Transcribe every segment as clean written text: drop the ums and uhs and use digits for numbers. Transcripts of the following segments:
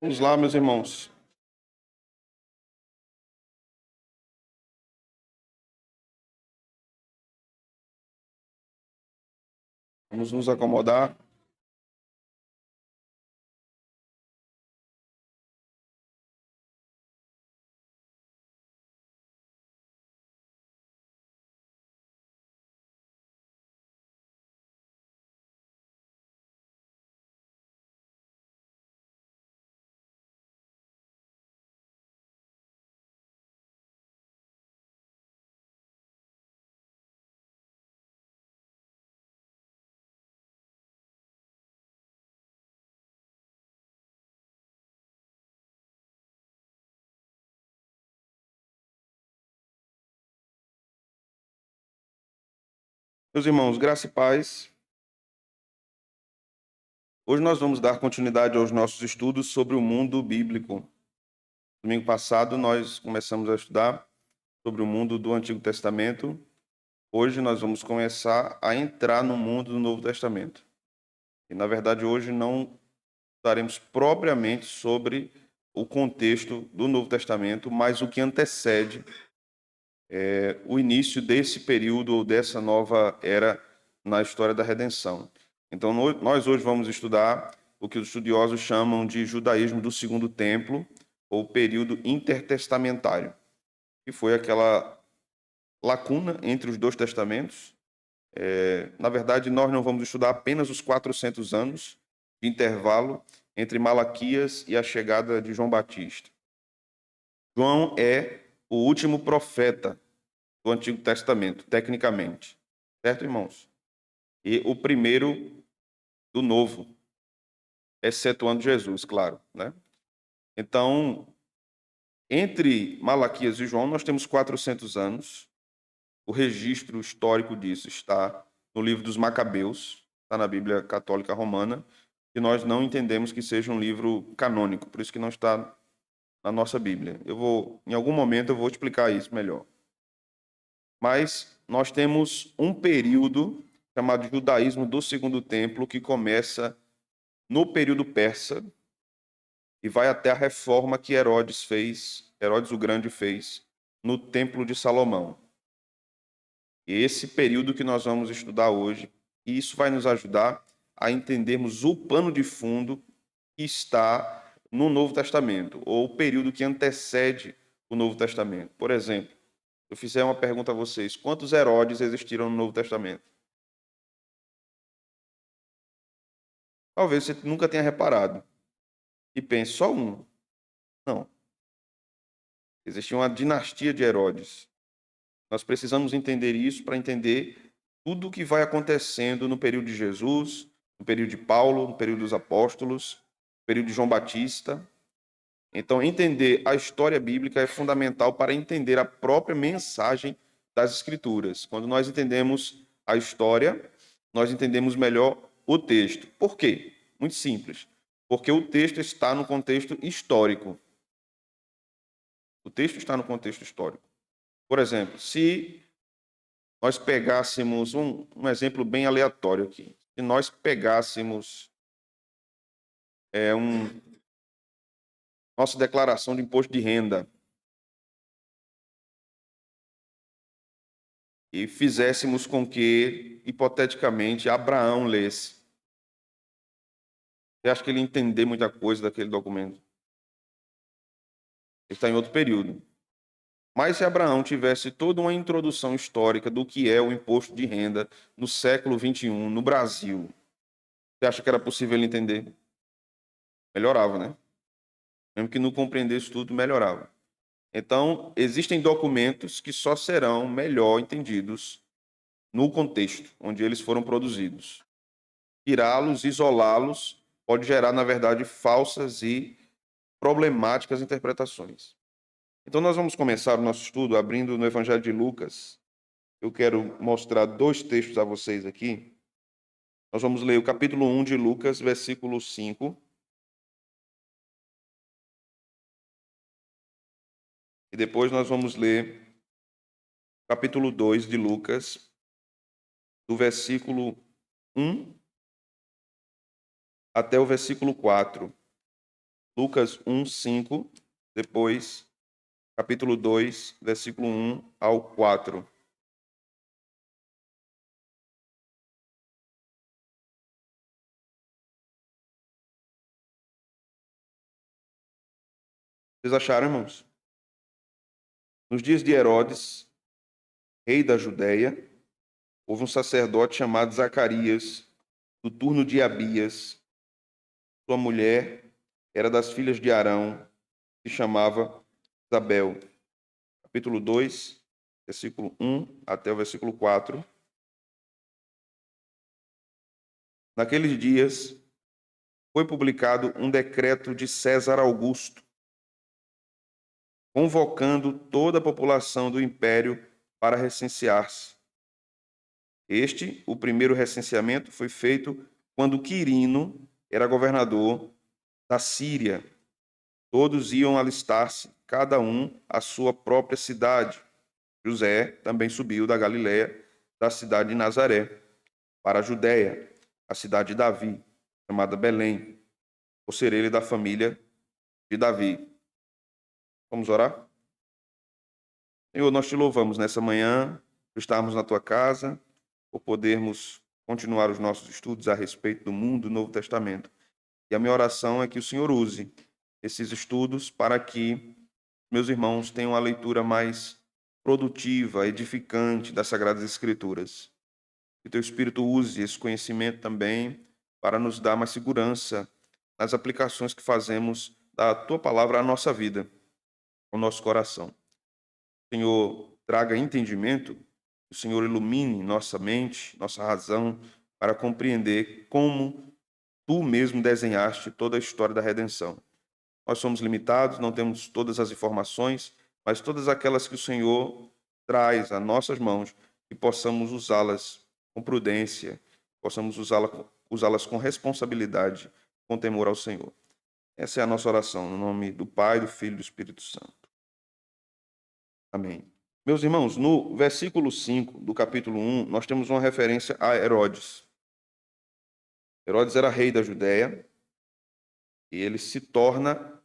Vamos lá, meus irmãos. Vamos nos acomodar. Meus irmãos, graça e paz. Hoje nós vamos dar continuidade aos nossos estudos sobre o mundo bíblico. Domingo passado nós começamos a estudar sobre o mundo do Antigo Testamento. Hoje nós vamos começar a entrar no mundo do Novo Testamento. E, na verdade, hoje não estudaremos propriamente sobre o contexto do Novo Testamento, mas o que antecede o início desse período ou dessa nova era na história da redenção. Então, nós hoje vamos estudar o que os estudiosos chamam de judaísmo do Segundo Templo, ou período intertestamentário, que foi aquela lacuna entre os dois testamentos. Na verdade, nós não vamos estudar apenas os 400 anos de intervalo entre Malaquias e a chegada de João Batista. João é o último profeta do Antigo Testamento, tecnicamente. Certo, irmãos? E o primeiro do Novo, excetuando Jesus, claro, né? Então, entre Malaquias e João, nós temos 400 anos. O registro histórico disso está no livro dos Macabeus, está na Bíblia Católica Romana, e nós não entendemos que seja um livro canônico, por isso que não está na nossa Bíblia. Em algum momento, eu vou explicar isso melhor. Mas nós temos um período chamado judaísmo do Segundo Templo, que começa no período persa e vai até a reforma que Herodes o Grande fez no Templo de Salomão. E esse período que nós vamos estudar hoje, e isso vai nos ajudar a entendermos o pano de fundo que está no Novo Testamento, ou o período que antecede o Novo Testamento. Por exemplo, eu fizer uma pergunta a vocês: quantos Herodes existiram no Novo Testamento? Talvez você nunca tenha reparado e pense só um. Não. Existia uma dinastia de Herodes. Nós precisamos entender isso para entender tudo o que vai acontecendo no período de Jesus, no período de Paulo, no período dos apóstolos, no período de João Batista. Então, entender a história bíblica é fundamental para entender a própria mensagem das Escrituras. Quando nós entendemos a história, nós entendemos melhor o texto. Por quê? Muito simples. Porque o texto está no contexto histórico. O texto está no contexto histórico. Por exemplo, se nós pegássemos um exemplo bem aleatório aqui, se nós pegássemos nossa declaração de imposto de renda e fizéssemos com que, hipoteticamente, Abraão lesse, você acha que ele ia entender muita coisa daquele documento? Ele está em outro período. Mas se Abraão tivesse toda uma introdução histórica do que é o imposto de renda no século XXI, no Brasil, você acha que era possível ele entender? Melhorava, né? Mesmo que não compreendesse tudo, melhorava. Então, existem documentos que só serão melhor entendidos no contexto onde eles foram produzidos. Tirá-los, isolá-los, pode gerar, na verdade, falsas e problemáticas interpretações. Então, nós vamos começar o nosso estudo abrindo no Evangelho de Lucas. Eu quero mostrar dois textos a vocês aqui. Nós vamos ler o capítulo 1 de Lucas, versículo 5. E depois nós vamos ler o capítulo 2 de Lucas, do versículo 1 até o versículo 4. Lucas 1, 5, depois capítulo 2, versículo 1 ao 4. Vocês acharam, irmãos? Nos dias de Herodes, rei da Judéia, houve um sacerdote chamado Zacarias, do turno de Abias. Sua mulher era das filhas de Arão, se chamava Isabel. Capítulo 2, versículo 1 até o versículo 4. Naqueles dias, foi publicado um decreto de César Augusto, convocando toda a população do império para recensear-se. O primeiro recenseamento, foi feito quando Quirino era governador da Síria. Todos iam alistar-se, cada um à sua própria cidade. José também subiu da Galiléia, da cidade de Nazaré, para a Judéia, a cidade de Davi, chamada Belém, por ser ele da família de Davi. Vamos orar? Senhor, nós te louvamos nessa manhã, por estarmos na tua casa, por podermos continuar os nossos estudos a respeito do mundo do Novo Testamento. E a minha oração é que o Senhor use esses estudos para que meus irmãos tenham uma leitura mais produtiva, edificante das Sagradas Escrituras. Que teu Espírito use esse conhecimento também para nos dar mais segurança nas aplicações que fazemos da tua palavra à nossa vida, ao nosso coração. Senhor, traga entendimento, o Senhor ilumine nossa mente, nossa razão, para compreender como tu mesmo desenhaste toda a história da redenção. Nós somos limitados, não temos todas as informações, mas todas aquelas que o Senhor traz a nossas mãos, que possamos usá-las com prudência, possamos usá-las com responsabilidade, com temor ao Senhor. Essa é a nossa oração, no nome do Pai, do Filho e do Espírito Santo. Amém. Meus irmãos, no versículo 5 do capítulo 1, nós temos uma referência a Herodes. Herodes era rei da Judéia e ele se torna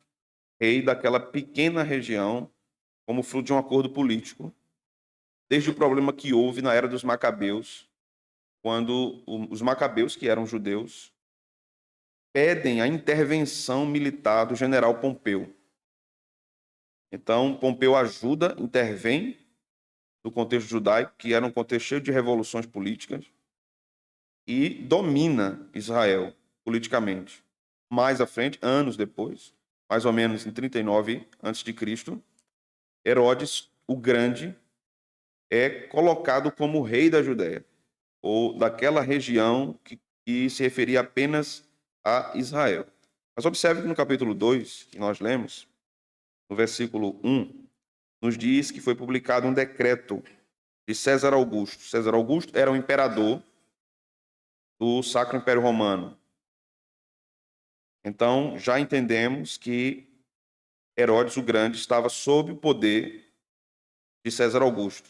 rei daquela pequena região como fruto de um acordo político, desde o problema que houve na era dos Macabeus, quando os Macabeus, que eram judeus, pedem a intervenção militar do general Pompeu. Então, Pompeu ajuda, intervém no contexto judaico, que era um contexto cheio de revoluções políticas, e domina Israel politicamente. Mais à frente, anos depois, mais ou menos em 39 a.C., Herodes, o Grande, é colocado como rei da Judéia, ou daquela região que se referia apenas a Israel. Mas observe que no capítulo 2, que nós lemos, no versículo 1, nos diz que foi publicado um decreto de César Augusto. César Augusto era o imperador do Sacro Império Romano. Então, já entendemos que Herodes o Grande estava sob o poder de César Augusto.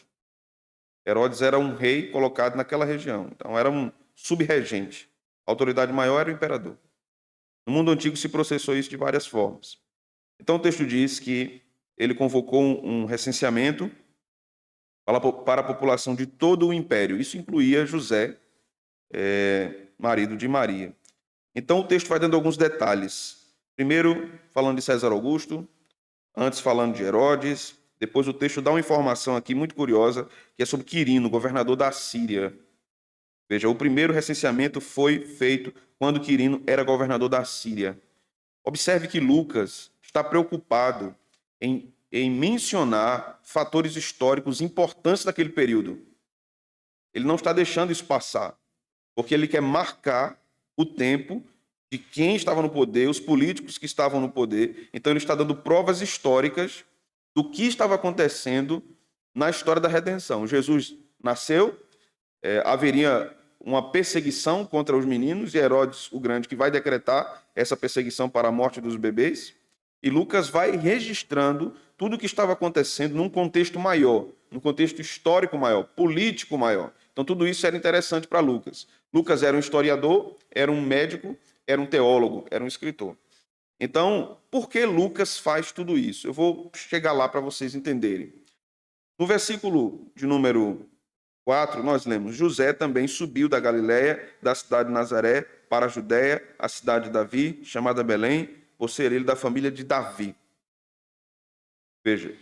Herodes era um rei colocado naquela região, então era um subregente. A autoridade maior era o imperador. No mundo antigo se processou isso de várias formas. Então o texto diz que ele convocou um recenseamento para a população de todo o império. Isso incluía José, marido de Maria. Então o texto vai dando alguns detalhes. Primeiro, falando de César Augusto, antes falando de Herodes, depois o texto dá uma informação aqui muito curiosa, que é sobre Quirino, governador da Síria. Veja, o primeiro recenseamento foi feito quando Quirino era governador da Síria. Observe que Lucas está preocupado em mencionar fatores históricos importantes daquele período. Ele não está deixando isso passar, porque ele quer marcar o tempo de quem estava no poder, os políticos que estavam no poder. Então ele está dando provas históricas do que estava acontecendo na história da redenção. Jesus nasceu, haveria uma perseguição contra os meninos, e Herodes o Grande que vai decretar essa perseguição para a morte dos bebês. E Lucas vai registrando tudo o que estava acontecendo num contexto maior, num contexto histórico maior, político maior. Então tudo isso era interessante para Lucas. Lucas era um historiador, era um médico, era um teólogo, era um escritor. Então, por que Lucas faz tudo isso? Eu vou chegar lá para vocês entenderem. No versículo de número 4, nós lemos: José também subiu da Galiléia, da cidade de Nazaré, para a Judéia, a cidade de Davi, chamada Belém, por ser ele da família de Davi. Veja,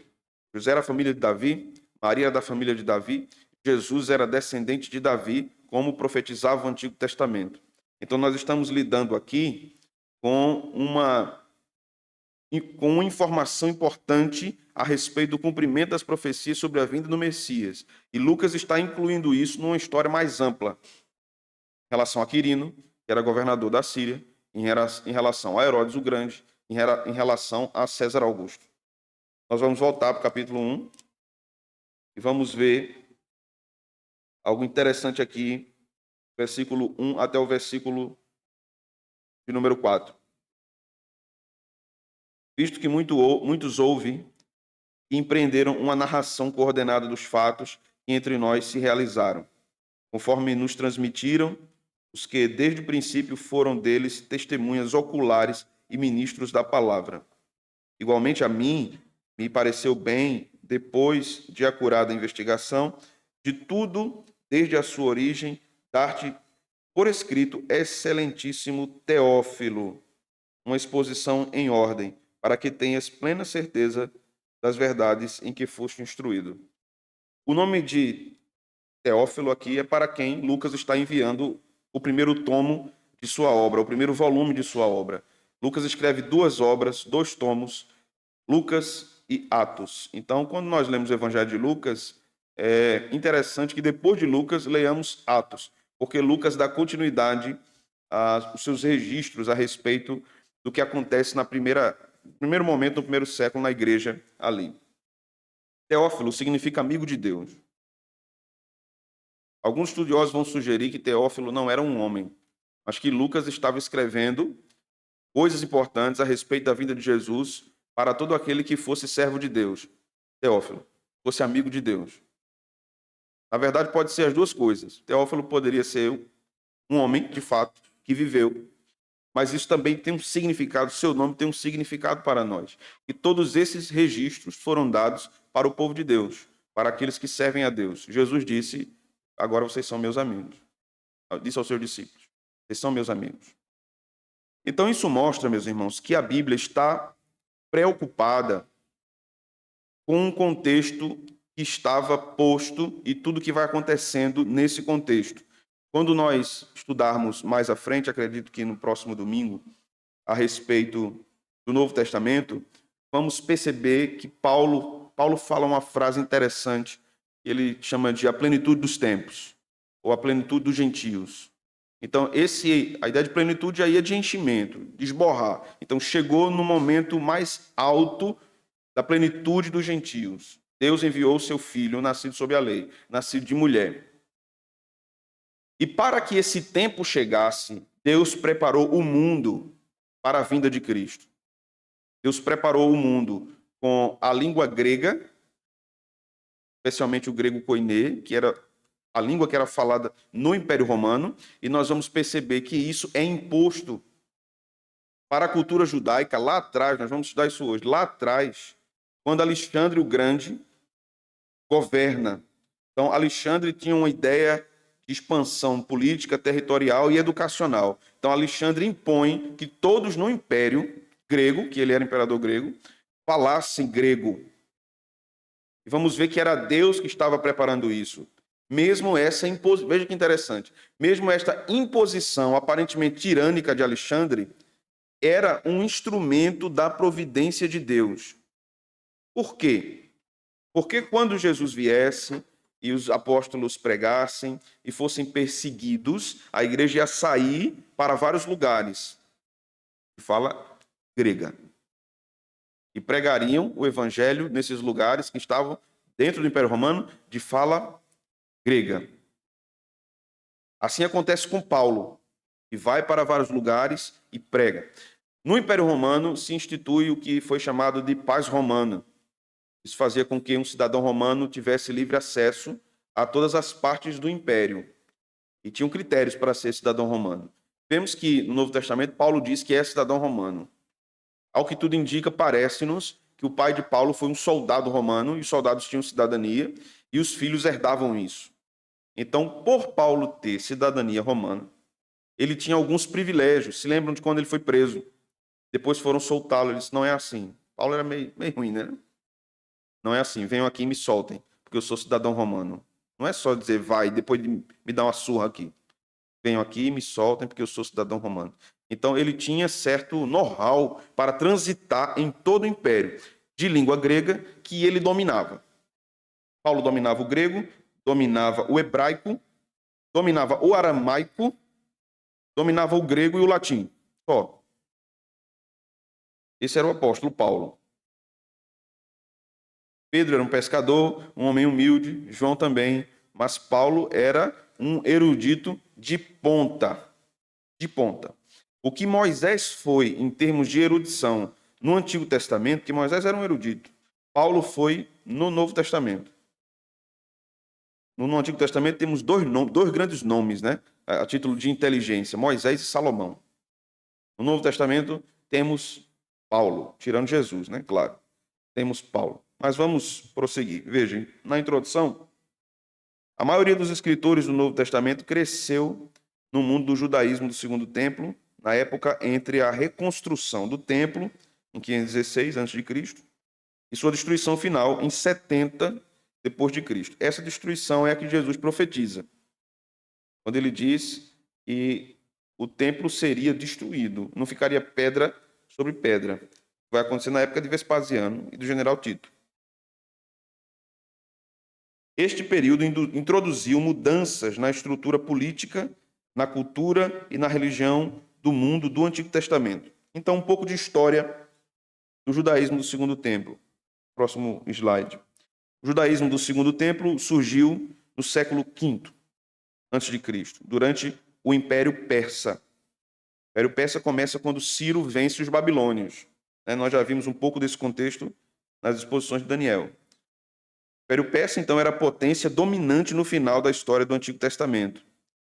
José era da família de Davi, Maria era da família de Davi, Jesus era descendente de Davi, como profetizava o Antigo Testamento. Então, nós estamos lidando aqui com uma informação importante a respeito do cumprimento das profecias sobre a vinda do Messias. E Lucas está incluindo isso numa história mais ampla, em relação a Quirino, que era governador da Síria, em relação a Herodes o Grande, em relação a César Augusto. Nós vamos voltar para o capítulo 1 e vamos ver algo interessante aqui, versículo 1 até o versículo de número 4. Visto que muitos ouvem e empreenderam uma narração coordenada dos fatos que entre nós se realizaram, conforme nos transmitiram os que desde o princípio foram deles testemunhas oculares e ministros da palavra. Igualmente a mim, me pareceu bem, depois de acurada investigação, de tudo, desde a sua origem, dar-te por escrito, excelentíssimo Teófilo, uma exposição em ordem, para que tenhas plena certeza das verdades em que foste instruído. O nome de Teófilo aqui é para quem Lucas está enviando o primeiro tomo de sua obra, o primeiro volume de sua obra. Lucas escreve 2 obras, 2 tomos, Lucas e Atos. Então, quando nós lemos o Evangelho de Lucas, é interessante que depois de Lucas leiamos Atos, porque Lucas dá continuidade aos seus registros a respeito do que acontece no primeiro momento, no primeiro século, na igreja ali. Teófilo significa amigo de Deus. Alguns estudiosos vão sugerir que Teófilo não era um homem, mas que Lucas estava escrevendo coisas importantes a respeito da vinda de Jesus para todo aquele que fosse servo de Deus. Teófilo, fosse amigo de Deus. Na verdade, pode ser as duas coisas. Teófilo poderia ser um homem, de fato, que viveu, mas isso também tem um significado, seu nome tem um significado para nós. E todos esses registros foram dados para o povo de Deus, para aqueles que servem a Deus. Jesus disse: agora vocês são meus amigos. Disse aos seus discípulos: vocês são meus amigos. Então isso mostra, meus irmãos, que a Bíblia está preocupada com um contexto que estava posto e tudo que vai acontecendo nesse contexto. Quando nós estudarmos mais à frente, acredito que no próximo domingo, a respeito do Novo Testamento, vamos perceber que Paulo fala uma frase interessante, que ele chama de a plenitude dos tempos, ou a plenitude dos gentios. Então, a ideia de plenitude aí é de enchimento, de esborrar. Então, chegou no momento mais alto da plenitude dos gentios. Deus enviou o seu filho, nascido sob a lei, nascido de mulher. E para que esse tempo chegasse, Deus preparou o mundo para a vinda de Cristo. Deus preparou o mundo com a língua grega, especialmente o grego koiné, que era a língua que era falada no Império Romano, e nós vamos perceber que isso é imposto para a cultura judaica lá atrás, nós vamos estudar isso hoje, lá atrás, quando Alexandre o Grande governa. Então, Alexandre tinha uma ideia de expansão política, territorial e educacional. Então, Alexandre impõe que todos no Império grego, que ele era imperador grego, falassem grego. E vamos ver que era Deus que estava preparando isso. Mesmo essa imposição, veja que interessante, mesmo esta imposição aparentemente tirânica de Alexandre, era um instrumento da providência de Deus. Por quê? Porque quando Jesus viesse e os apóstolos pregassem e fossem perseguidos, a igreja ia sair para vários lugares, de fala grega, e pregariam o evangelho nesses lugares que estavam dentro do Império Romano de fala grega. Assim acontece com Paulo, que vai para vários lugares e prega. No Império Romano se institui o que foi chamado de paz romana. Isso fazia com que um cidadão romano tivesse livre acesso a todas as partes do império. E tinham critérios para ser cidadão romano. Vemos que no Novo Testamento Paulo diz que é cidadão romano. Ao que tudo indica, parece-nos que o pai de Paulo foi um soldado romano, e os soldados tinham cidadania, e os filhos herdavam isso. Então, por Paulo ter cidadania romana, ele tinha alguns privilégios. Se lembram de quando ele foi preso? Depois foram soltá-lo. Ele disse, não é assim. Paulo era meio ruim, né? Não é assim, venham aqui e me soltem, porque eu sou cidadão romano. Não é só dizer vai, depois me dar uma surra aqui. Venham aqui e me soltem, porque eu sou cidadão romano. Então, ele tinha certo know-how para transitar em todo o império, de língua grega, que ele dominava. Paulo dominava o grego, dominava o hebraico, dominava o aramaico, dominava o grego e o latim. Só. Esse era o apóstolo Paulo. Pedro era um pescador, um homem humilde, João também, mas Paulo era um erudito de ponta. De ponta. O que Moisés foi em termos de erudição no Antigo Testamento, que Moisés era um erudito, Paulo foi no Novo Testamento. No Antigo Testamento temos dois grandes nomes, né? A título de inteligência, Moisés e Salomão. No Novo Testamento temos Paulo, tirando Jesus, né? Claro. Temos Paulo. Mas vamos prosseguir. Vejam, na introdução, a maioria dos escritores do Novo Testamento cresceu no mundo do judaísmo do Segundo Templo, na época entre a reconstrução do templo, em 516 a.C., e sua destruição final, em 70 depois de Cristo. Essa destruição é a que Jesus profetiza, quando ele diz que o templo seria destruído, não ficaria pedra sobre pedra. Vai acontecer na época de Vespasiano e do general Tito. Este período introduziu mudanças na estrutura política, na cultura e na religião do mundo do Antigo Testamento. Então, um pouco de história do judaísmo do Segundo Templo. Próximo slide. O judaísmo do Segundo Templo surgiu no século V a.C., durante o Império Persa. O Império Persa começa quando Ciro vence os babilônios. Nós já vimos um pouco desse contexto nas exposições de Daniel. O Império Persa, então, era a potência dominante no final da história do Antigo Testamento.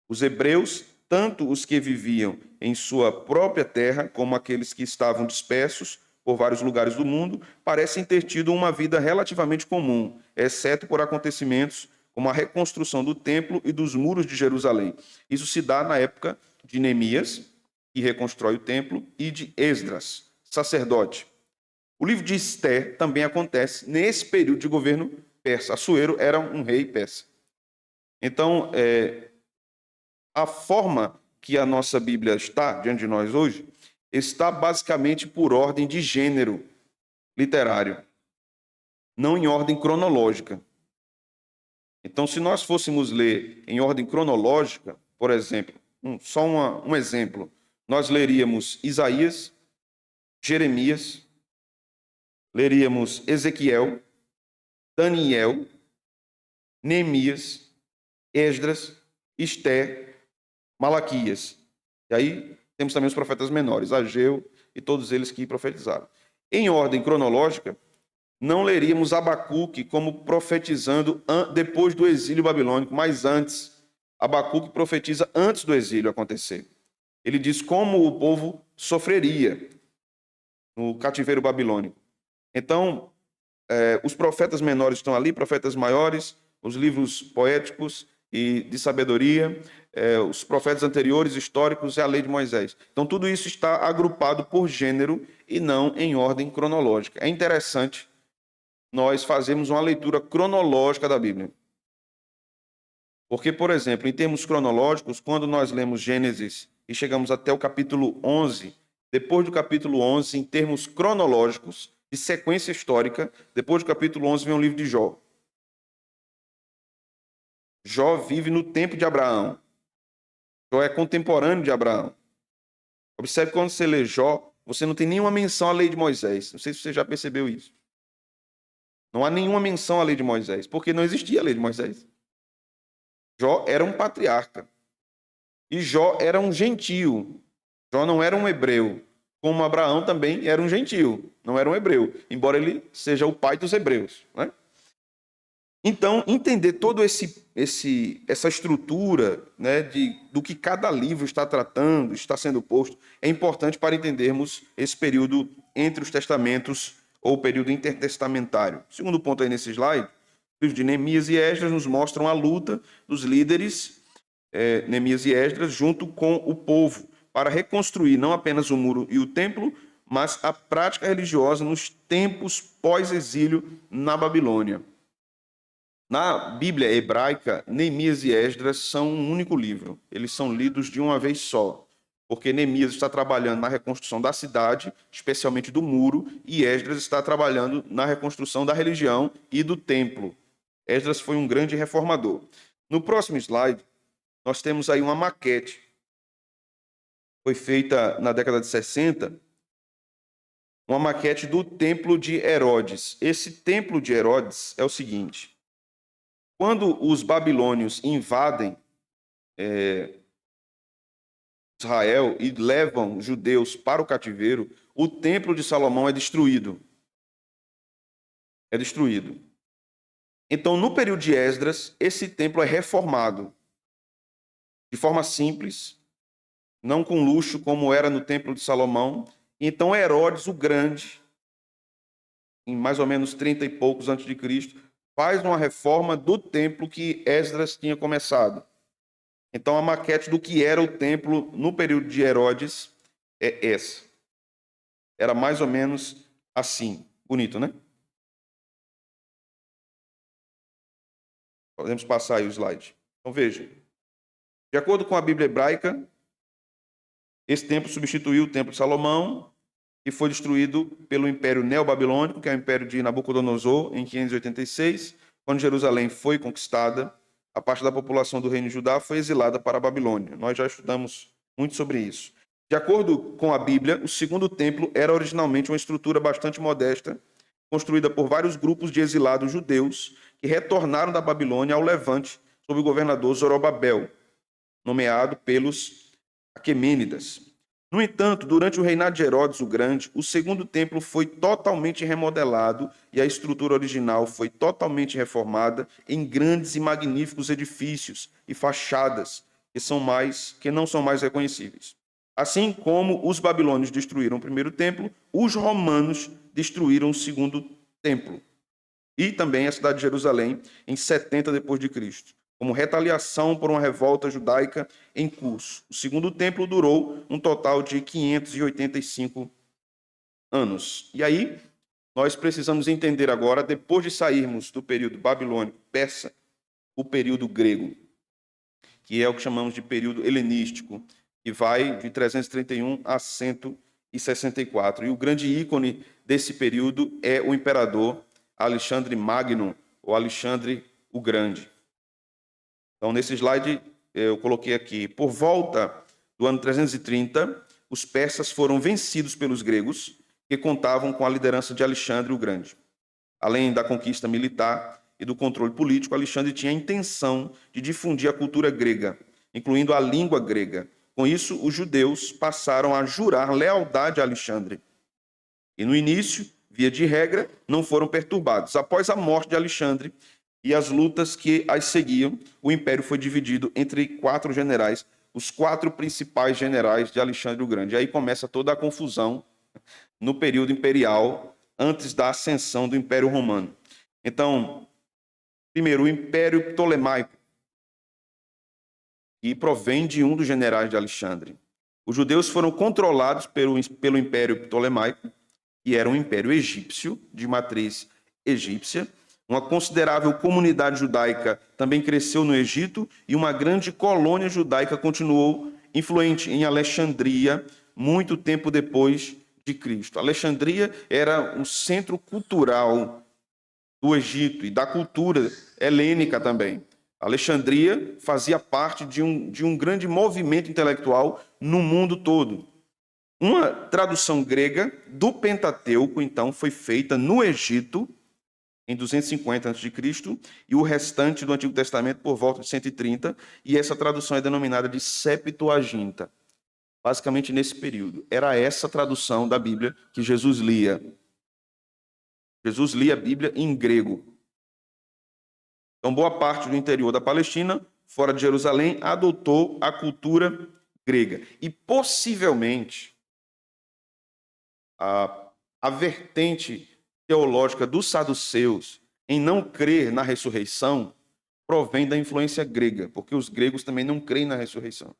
Os hebreus, tanto os que viviam em sua própria terra, como aqueles que estavam dispersos por vários lugares do mundo, parecem ter tido uma vida relativamente comum, exceto por acontecimentos como a reconstrução do templo e dos muros de Jerusalém. Isso se dá na época de Neemias, que reconstrói o templo, e de Esdras, sacerdote. O livro de Esté também acontece nesse período de governo persa. Assuero era um rei persa. Então, a forma que a nossa Bíblia está diante de nós hoje está basicamente por ordem de gênero literário, não em ordem cronológica. Então, se nós fôssemos ler em ordem cronológica, por exemplo, só um exemplo, nós leríamos Isaías, Jeremias, leríamos Ezequiel, Daniel, Neemias, Esdras, Esté, Malaquias. E aí temos também os profetas menores, Ageu e todos eles que profetizaram. Em ordem cronológica, não leríamos Abacuque como profetizando depois do exílio babilônico, mas antes. Abacuque profetiza antes do exílio acontecer. Ele diz como o povo sofreria no cativeiro babilônico. Então, os profetas menores estão ali, profetas maiores, os livros poéticos e de sabedoria, os profetas anteriores, históricos e a lei de Moisés. Então, tudo isso está agrupado por gênero e não em ordem cronológica. É interessante nós fazermos uma leitura cronológica da Bíblia. Porque, por exemplo, em termos cronológicos, quando nós lemos Gênesis e chegamos até o capítulo 11, depois do capítulo 11, em termos cronológicos, de sequência histórica, depois do capítulo 11 vem o livro de Jó. Jó vive no tempo de Abraão. Jó é contemporâneo de Abraão. Observe que quando você lê Jó, você não tem nenhuma menção à lei de Moisés. Não sei se você já percebeu isso. Não há nenhuma menção à lei de Moisés, porque não existia a lei de Moisés. Jó era um patriarca. E Jó era um gentio. Jó não era um hebreu. Como Abraão também era um gentio, não era um hebreu, embora ele seja o pai dos hebreus, né? Então, entender todo essa estrutura, né, do que cada livro está tratando, está sendo posto, é importante para entendermos esse período entre os testamentos ou o período intertestamentário. O segundo ponto aí nesse slide, o livro de Neemias e Esdras nos mostram a luta dos líderes, Neemias e Esdras, junto com o povo, para reconstruir não apenas o muro e o templo, mas a prática religiosa nos tempos pós-exílio na Babilônia. Na Bíblia hebraica, Neemias e Esdras são um único livro. Eles são lidos de uma vez só, porque Neemias está trabalhando na reconstrução da cidade, especialmente do muro, e Esdras está trabalhando na reconstrução da religião e do templo. Esdras foi um grande reformador. No próximo slide, nós temos aí uma maquete. Foi feita na década de 60, uma maquete do Templo de Herodes. Esse Templo de Herodes é o seguinte: quando os babilônios invadem Israel e levam judeus para o cativeiro, o templo de Salomão é destruído. É destruído. Então, no período de Esdras, esse templo é reformado de forma simples, não com luxo como era no templo de Salomão. Então, Herodes o Grande, em mais ou menos 30 e poucos antes de Cristo, faz uma reforma do templo que Esdras tinha começado. Então, a maquete do que era o templo no período de Herodes é essa. Era mais ou menos assim. Bonito, né? Podemos passar aí o slide. Então, veja. De acordo com a Bíblia hebraica, esse templo substituiu o templo de Salomão, que foi destruído pelo Império Neobabilônico, que é o Império de Nabucodonosor, em 586. Quando Jerusalém foi conquistada, a parte da população do reino de Judá foi exilada para a Babilônia. Nós já estudamos muito sobre isso. De acordo com a Bíblia, o segundo templo era originalmente uma estrutura bastante modesta, construída por vários grupos de exilados judeus que retornaram da Babilônia ao Levante sob o governador Zorobabel, nomeado pelos Aquemênidas. No entanto, durante o reinado de Herodes o Grande, o segundo templo foi totalmente remodelado e a estrutura original foi totalmente reformada em grandes e magníficos edifícios e fachadas que não são mais reconhecíveis. Assim como os babilônios destruíram o primeiro templo, os romanos destruíram o segundo templo e também a cidade de Jerusalém em 70 depois de Cristo, como retaliação por uma revolta judaica em curso. O segundo templo durou um total de 585 anos. E aí, nós precisamos entender agora, depois de sairmos do período babilônico persa, o período grego, que é o que chamamos de período helenístico, que vai de 331 a 164. E o grande ícone desse período é o imperador Alexandre Magno, ou Alexandre o Grande. Então, nesse slide, eu coloquei aqui, por volta do ano 330, os persas foram vencidos pelos gregos, que contavam com a liderança de Alexandre o Grande. Além da conquista militar e do controle político, Alexandre tinha a intenção de difundir a cultura grega, incluindo a língua grega. Com isso, os judeus passaram a jurar lealdade a Alexandre. E no início, via de regra, não foram perturbados. Após a morte de Alexandre e as lutas que as seguiam, o império foi dividido entre 4 generais, os 4 principais generais de Alexandre o Grande. E aí começa toda a confusão no período imperial, antes da ascensão do Império Romano. Então, primeiro, o Império Ptolemaico, que provém de um dos generais de Alexandre. Os judeus foram controlados pelo Império Ptolemaico, que era um império egípcio, de matriz egípcia. Uma considerável comunidade judaica também cresceu no Egito e uma grande colônia judaica continuou influente em Alexandria, muito tempo depois de Cristo. Alexandria era um centro cultural do Egito e da cultura helênica também. Alexandria fazia parte de um grande movimento intelectual no mundo todo. Uma tradução grega do Pentateuco, então, foi feita no Egito, em 250 a.C., e o restante do Antigo Testamento por volta de 130, e essa tradução é denominada de Septuaginta. Basicamente, nesse período. Era essa tradução da Bíblia que Jesus lia. Jesus lia a Bíblia em grego. Então, boa parte do interior da Palestina, fora de Jerusalém, adotou a cultura grega. E, possivelmente, a vertente teológica dos saduceus em não crer na ressurreição provém da influência grega, porque os gregos também não creem na ressurreição.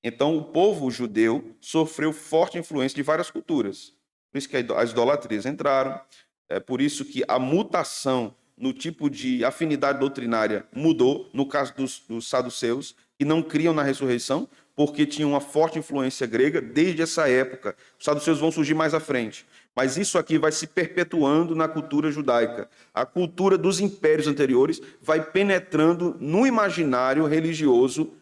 Então, o povo judeu sofreu forte influência de várias culturas. Por isso que as idolatrias entraram, é por isso que a mutação no tipo de afinidade doutrinária mudou, no caso dos saduceus, que não criam na ressurreição, porque tinham uma forte influência grega desde essa época. Os saduceus vão surgir mais à frente. Mas isso aqui vai se perpetuando na cultura judaica. A cultura dos impérios anteriores vai penetrando no imaginário religioso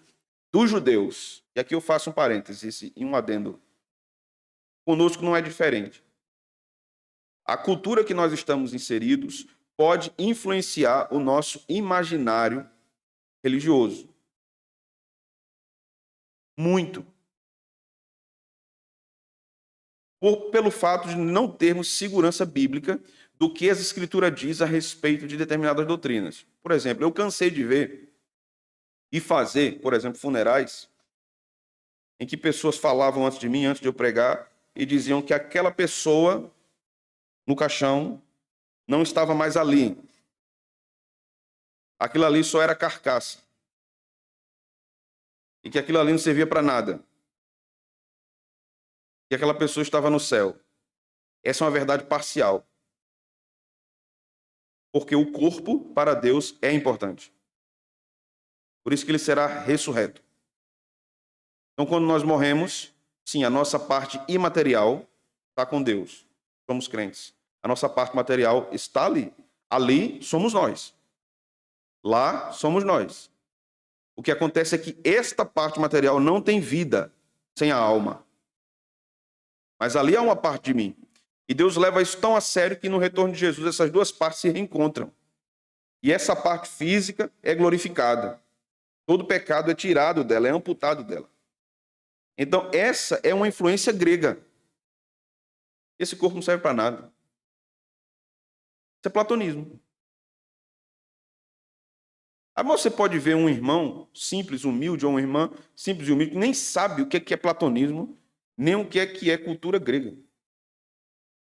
dos judeus. E aqui eu faço um parêntese e um adendo. Conosco não é diferente. A cultura que nós estamos inseridos pode influenciar o nosso imaginário religioso. Muito. Pelo fato de não termos segurança bíblica do que as Escrituras diz a respeito de determinadas doutrinas. Por exemplo, eu cansei de ver e fazer, por exemplo, funerais, em que pessoas falavam antes de mim, antes de eu pregar, e diziam que aquela pessoa no caixão não estava mais ali. Aquilo ali só era carcaça. E que aquilo ali não servia para nada. Que aquela pessoa estava no céu. Essa é uma verdade parcial. Porque o corpo, para Deus, é importante. Por isso que ele será ressurreto. Então, quando nós morremos, sim, a nossa parte imaterial está com Deus. Somos crentes. A nossa parte material está ali. Ali somos nós. Lá somos nós. O que acontece é que esta parte material não tem vida sem a alma. Mas ali há uma parte de mim. E Deus leva isso tão a sério que no retorno de Jesus essas duas partes se reencontram. E essa parte física é glorificada. Todo pecado é tirado dela, é amputado dela. Então essa é uma influência grega. Esse corpo não serve para nada. Isso é platonismo. Aí você pode ver um irmão simples, humilde, ou uma irmã simples e humilde, que nem sabe o que é platonismo, nem o que é cultura grega.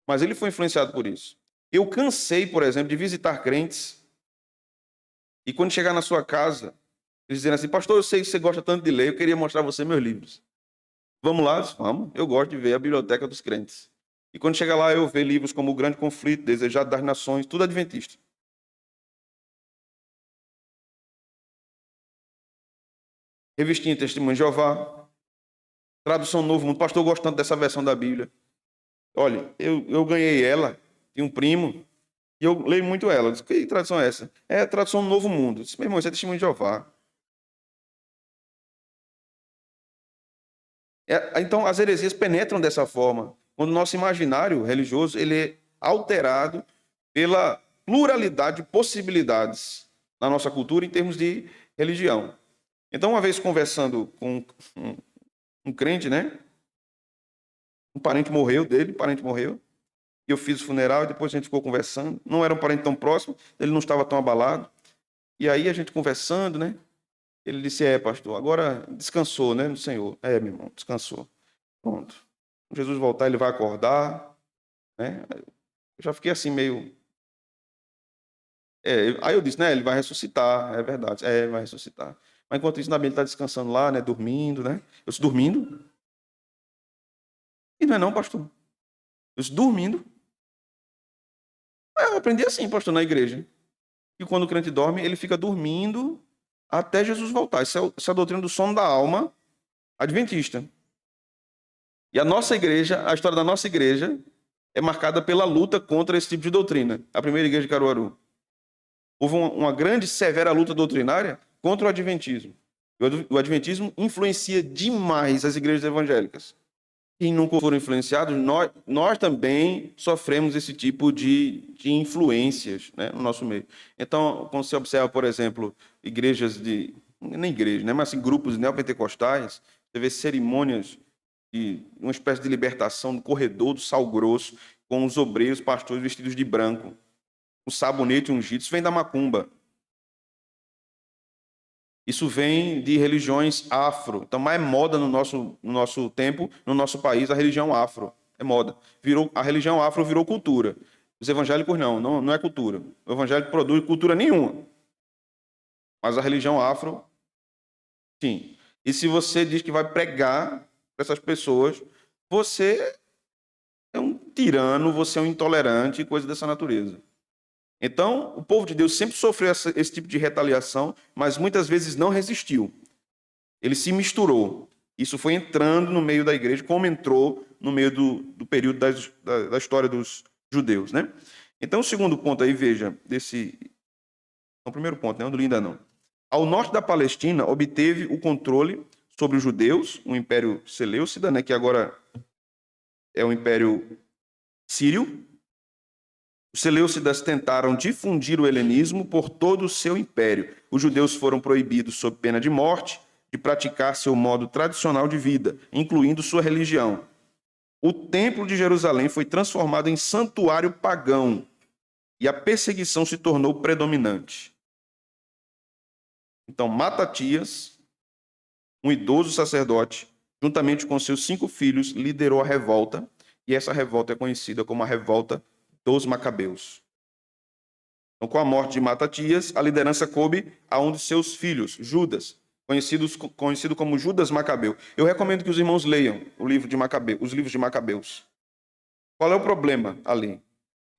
Mas ele foi influenciado por isso. Eu cansei, por exemplo, de visitar crentes e quando chegar na sua casa, eles dizem assim, pastor, eu sei que você gosta tanto de ler, eu queria mostrar a você meus livros. Vamos lá? Vamos. Eu gosto de ver a biblioteca dos crentes. E quando chegar lá, eu ver livros como O Grande Conflito, Desejado das Nações, tudo adventista. Revistinha Testemunho de Jeová, Tradução Novo Mundo. Pastor, eu gosto tanto dessa versão da Bíblia. Olha, eu ganhei ela, tinha um primo, e eu leio muito ela. Eu disse, que tradução é essa? É a tradução Novo Mundo. Eu disse, meu irmão, isso é Testemunho de Jeová. Então, as heresias penetram dessa forma, quando o nosso imaginário religioso ele é alterado pela pluralidade de possibilidades na nossa cultura em termos de religião. Então, uma vez conversando com um crente, né? Um parente morreu, e eu fiz o funeral, e depois a gente ficou conversando. Não era um parente tão próximo, ele não estava tão abalado. E aí a gente conversando, né? Ele disse, pastor, agora descansou, né, no Senhor. Meu irmão, descansou. Pronto. Quando Jesus voltar, ele vai acordar, né? Eu já fiquei assim meio... Aí eu disse, né, ele vai ressuscitar, é verdade. Vai ressuscitar. Mas enquanto isso, na Bíblia ele está descansando lá, né, dormindo, né? Eu disse, dormindo? E não é não, pastor. Eu disse, dormindo? Eu aprendi assim, pastor, na igreja. E quando o crente dorme, ele fica dormindo até Jesus voltar. Essa é a doutrina do sono da alma adventista. E a nossa igreja, a história da nossa igreja, é marcada pela luta contra esse tipo de doutrina. A primeira igreja de Caruaru. Houve uma grande, severa luta doutrinária contra o adventismo. O adventismo influencia demais as igrejas evangélicas. Quem nunca foram influenciados, nós também sofremos esse tipo de influências, né, no nosso meio. Então, quando você observa, por exemplo, igrejas nem igrejas, né, mas assim, grupos neopentecostais, você vê cerimônias de uma espécie de libertação no corredor do Sal Grosso, com os obreiros, pastores vestidos de branco, o sabonete ungido, isso vem da macumba. Isso vem de religiões afro. Então, mais é moda no nosso tempo, no nosso país, a religião afro. É moda. A religião afro virou cultura. Os evangélicos não é cultura. O evangélico produz cultura nenhuma. Mas a religião afro, sim. E se você diz que vai pregar para essas pessoas, você é um tirano, você é um intolerante, coisa dessa natureza. Então, o povo de Deus sempre sofreu esse tipo de retaliação, mas muitas vezes não resistiu. Ele se misturou. Isso foi entrando no meio da igreja, como entrou no meio do período da história dos judeus, né? Então, o segundo ponto aí, veja, o primeiro ponto, né? Não li ainda não. Ao norte da Palestina, obteve o controle sobre os judeus, o Império Seleucida, né? Que agora é o Império Sírio. Os seleucidas tentaram difundir o helenismo por todo o seu império. Os judeus foram proibidos, sob pena de morte, de praticar seu modo tradicional de vida, incluindo sua religião. O templo de Jerusalém foi transformado em santuário pagão e a perseguição se tornou predominante. Então, Matatias, um idoso sacerdote, juntamente com seus 5 filhos, liderou a revolta, e essa revolta é conhecida como a Revolta dos Macabeus. Então, com a morte de Matatias, a liderança coube a um de seus filhos, Judas, conhecido como Judas Macabeu. Eu recomendo que os irmãos leiam os livros de Macabeus. Qual é o problema ali?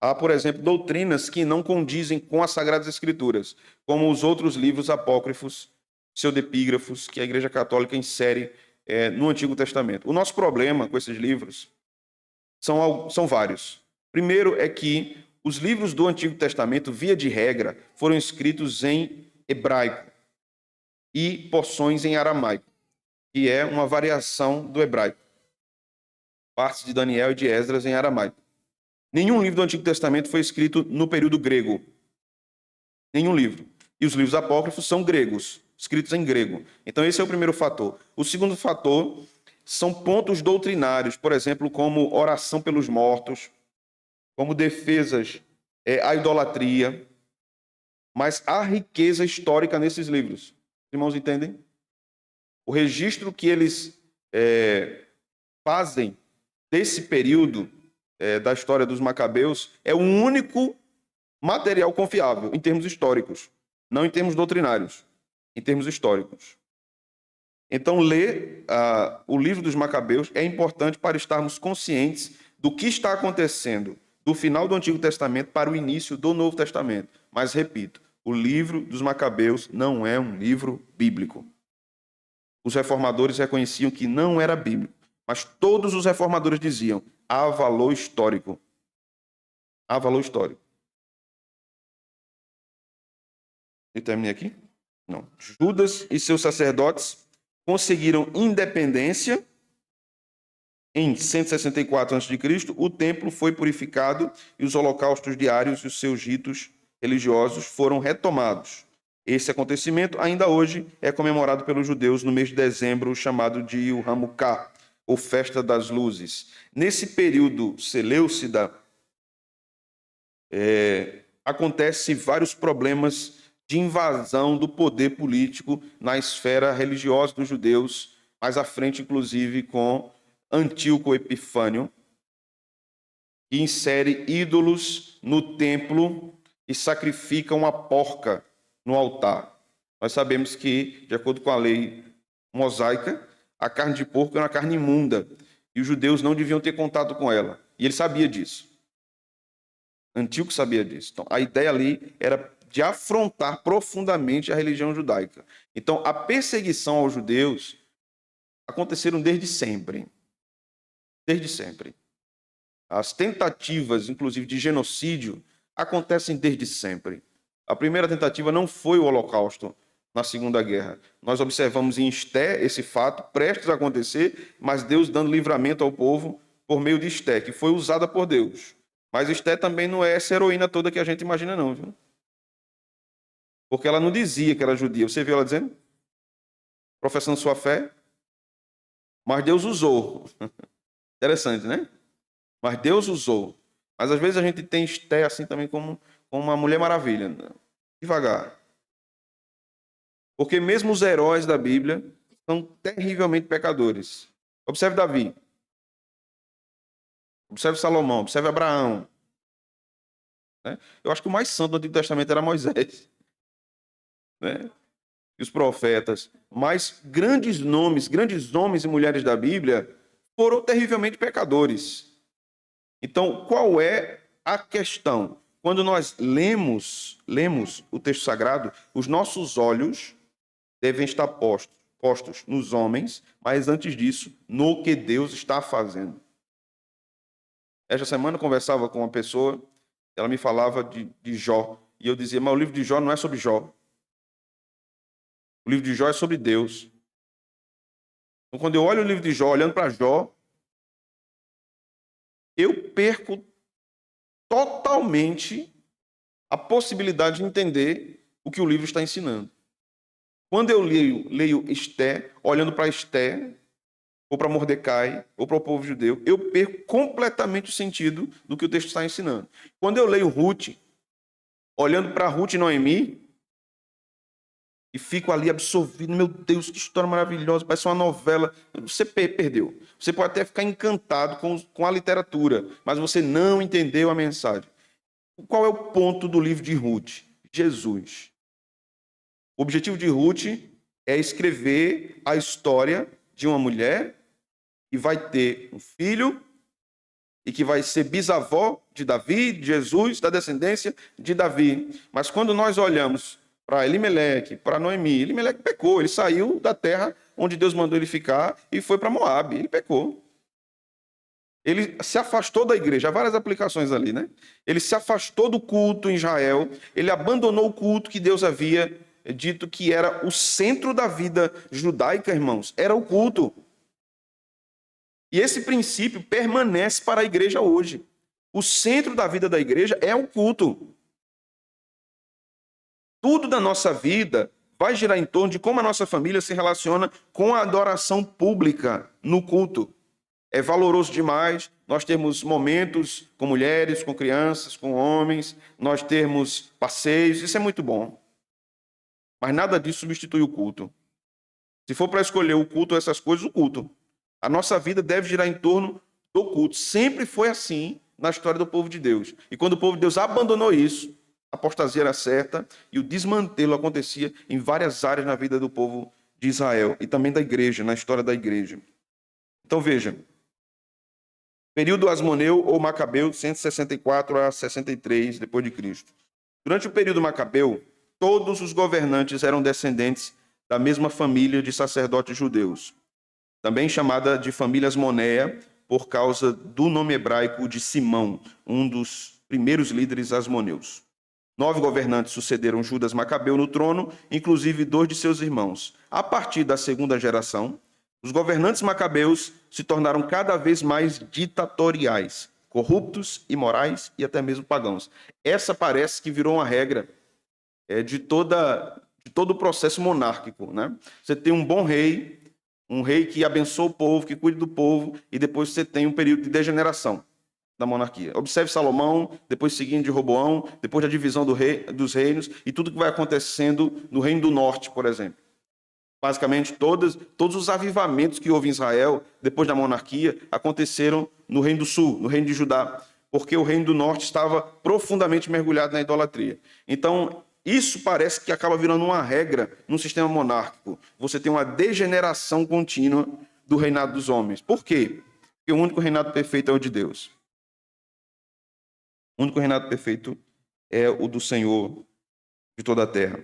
Há, por exemplo, doutrinas que não condizem com as Sagradas Escrituras, como os outros livros apócrifos, pseudepígrafos, que a Igreja Católica insere no Antigo Testamento. O nosso problema com esses livros são vários. Primeiro é que os livros do Antigo Testamento, via de regra, foram escritos em hebraico e porções em aramaico, que é uma variação do hebraico. Partes de Daniel e de Esdras em aramaico. Nenhum livro do Antigo Testamento foi escrito no período grego. Nenhum livro. E os livros apócrifos são gregos, escritos em grego. Então, esse é o primeiro fator. O segundo fator são pontos doutrinários, por exemplo, como oração pelos mortos, como defesas à idolatria. Mas há riqueza histórica nesses livros. Os irmãos entendem? O registro que eles fazem desse período da história dos Macabeus é o único material confiável em termos históricos, não em termos doutrinários, em termos históricos. Então, ler o livro dos Macabeus é importante para estarmos conscientes do que está acontecendo do final do Antigo Testamento para o início do Novo Testamento. Mas, repito, o livro dos Macabeus não é um livro bíblico. Os reformadores reconheciam que não era bíblico, mas todos os reformadores diziam: há valor histórico. Há valor histórico. Eu terminei aqui? Não. Judas e seus sacerdotes conseguiram independência em 164 a.C. O templo foi purificado e os holocaustos diários e os seus ritos religiosos foram retomados. Esse acontecimento ainda hoje é comemorado pelos judeus no mês de dezembro, chamado de Yom Hanukkah, ou Festa das Luzes. Nesse período seleucida, acontecem vários problemas de invasão do poder político na esfera religiosa dos judeus, mais à frente, inclusive, com Antíoco Epifânio, que insere ídolos no templo e sacrifica uma porca no altar. Nós sabemos que, de acordo com a lei mosaica, a carne de porco é uma carne imunda e os judeus não deviam ter contato com ela. E ele sabia disso. Antíoco sabia disso. Então, a ideia ali era de afrontar profundamente a religião judaica. Então, a perseguição aos judeus aconteceram desde sempre. Desde sempre. As tentativas, inclusive, de genocídio acontecem desde sempre. A primeira tentativa não foi o Holocausto na Segunda Guerra. Nós observamos em Esté esse fato prestes a acontecer, mas Deus dando livramento ao povo por meio de Esté, que foi usada por Deus. Mas Esté também não é essa heroína toda que a gente imagina, não, viu? Porque ela não dizia que era judia. Você viu ela dizendo? Professando sua fé. Mas Deus usou. Interessante, né? Mas Deus usou. Mas às vezes a gente tem Esté assim também como uma Mulher Maravilha. Devagar. Porque mesmo os heróis da Bíblia são terrivelmente pecadores. Observe Davi. Observe Salomão. Observe Abraão. Né? Eu acho que o mais santo do Antigo Testamento era Moisés. Né? E os profetas. Mas grandes homens e mulheres da Bíblia foram terrivelmente pecadores. Então, qual é a questão? Quando nós lemos o texto sagrado, os nossos olhos devem estar postos nos homens, mas antes disso, no que Deus está fazendo. Esta semana eu conversava com uma pessoa, ela me falava de Jó, e eu dizia, mas o livro de Jó não é sobre Jó. O livro de Jó é sobre Deus. Então, quando eu olho o livro de Jó, olhando para Jó, eu perco totalmente a possibilidade de entender o que o livro está ensinando. Quando eu leio Esté, olhando para Esté, ou para Mordecai, ou para o povo judeu, eu perco completamente o sentido do que o texto está ensinando. Quando eu leio Ruth, olhando para Ruth e Noemi, e fico ali absorvido, meu Deus, que história maravilhosa, parece uma novela. Você perdeu. Você pode até ficar encantado com a literatura, mas você não entendeu a mensagem. Qual é o ponto do livro de Ruth? Jesus. O objetivo de Ruth é escrever a história de uma mulher que vai ter um filho e que vai ser bisavó de Davi, de Jesus, da descendência de Davi. Mas quando nós olhamos para Elimeleque, para Noemi, Elimeleque pecou, ele saiu da terra onde Deus mandou ele ficar e foi para Moabe, ele pecou. Ele se afastou da igreja, há várias aplicações ali, né? Ele se afastou do culto em Israel, ele abandonou o culto que Deus havia dito que era o centro da vida judaica, irmãos, era o culto. E esse princípio permanece para a igreja hoje. O centro da vida da igreja é o culto. Tudo da nossa vida vai girar em torno de como a nossa família se relaciona com a adoração pública no culto. É valoroso demais nós termos momentos com mulheres, com crianças, com homens, nós termos passeios, isso é muito bom. Mas nada disso substitui o culto. Se for para escolher o culto ou essas coisas, o culto. A nossa vida deve girar em torno do culto. Sempre foi assim na história do povo de Deus. E quando o povo de Deus abandonou isso, a apostasia era certa e o desmantelo acontecia em várias áreas na vida do povo de Israel e também da igreja, na história da igreja. Então veja, período Asmoneu ou Macabeu, 164 a 63 depois de Cristo. Durante o período Macabeu, todos os governantes eram descendentes da mesma família de sacerdotes judeus, também chamada de família Asmoneia, por causa do nome hebraico de Simão, um dos primeiros líderes asmoneus. 9 governantes sucederam Judas Macabeu no trono, inclusive 2 de seus irmãos. A partir da segunda geração, os governantes macabeus se tornaram cada vez mais ditatoriais, corruptos, imorais e até mesmo pagãos. Essa parece que virou uma regra de todo o processo monárquico, né? Você tem um bom rei, um rei que abençoa o povo, que cuida do povo, e depois você tem um período de degeneração da monarquia. Observe Salomão, depois seguindo de Roboão, depois da divisão dos reinos, e tudo que vai acontecendo no Reino do Norte, por exemplo. Basicamente, todos os avivamentos que houve em Israel, depois da monarquia, aconteceram no Reino do Sul, no Reino de Judá, porque o Reino do Norte estava profundamente mergulhado na idolatria. Então, isso parece que acaba virando uma regra no sistema monárquico. Você tem uma degeneração contínua do reinado dos homens. Por quê? Porque o único reinado perfeito é o de Deus. O único reinado perfeito é o do Senhor de toda a terra.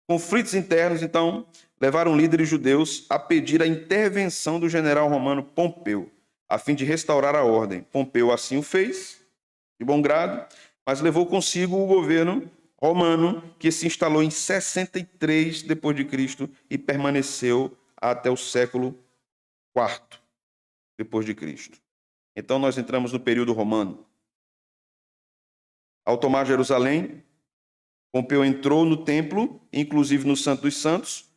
Conflitos internos, então, levaram líderes judeus a pedir a intervenção do general romano Pompeu, a fim de restaurar a ordem. Pompeu assim o fez, de bom grado, mas levou consigo o governo romano, que se instalou em 63 d.C. e permaneceu até o século IV d.C. Então, nós entramos no período romano. Ao tomar Jerusalém, Pompeu entrou no templo, inclusive no Santo dos Santos.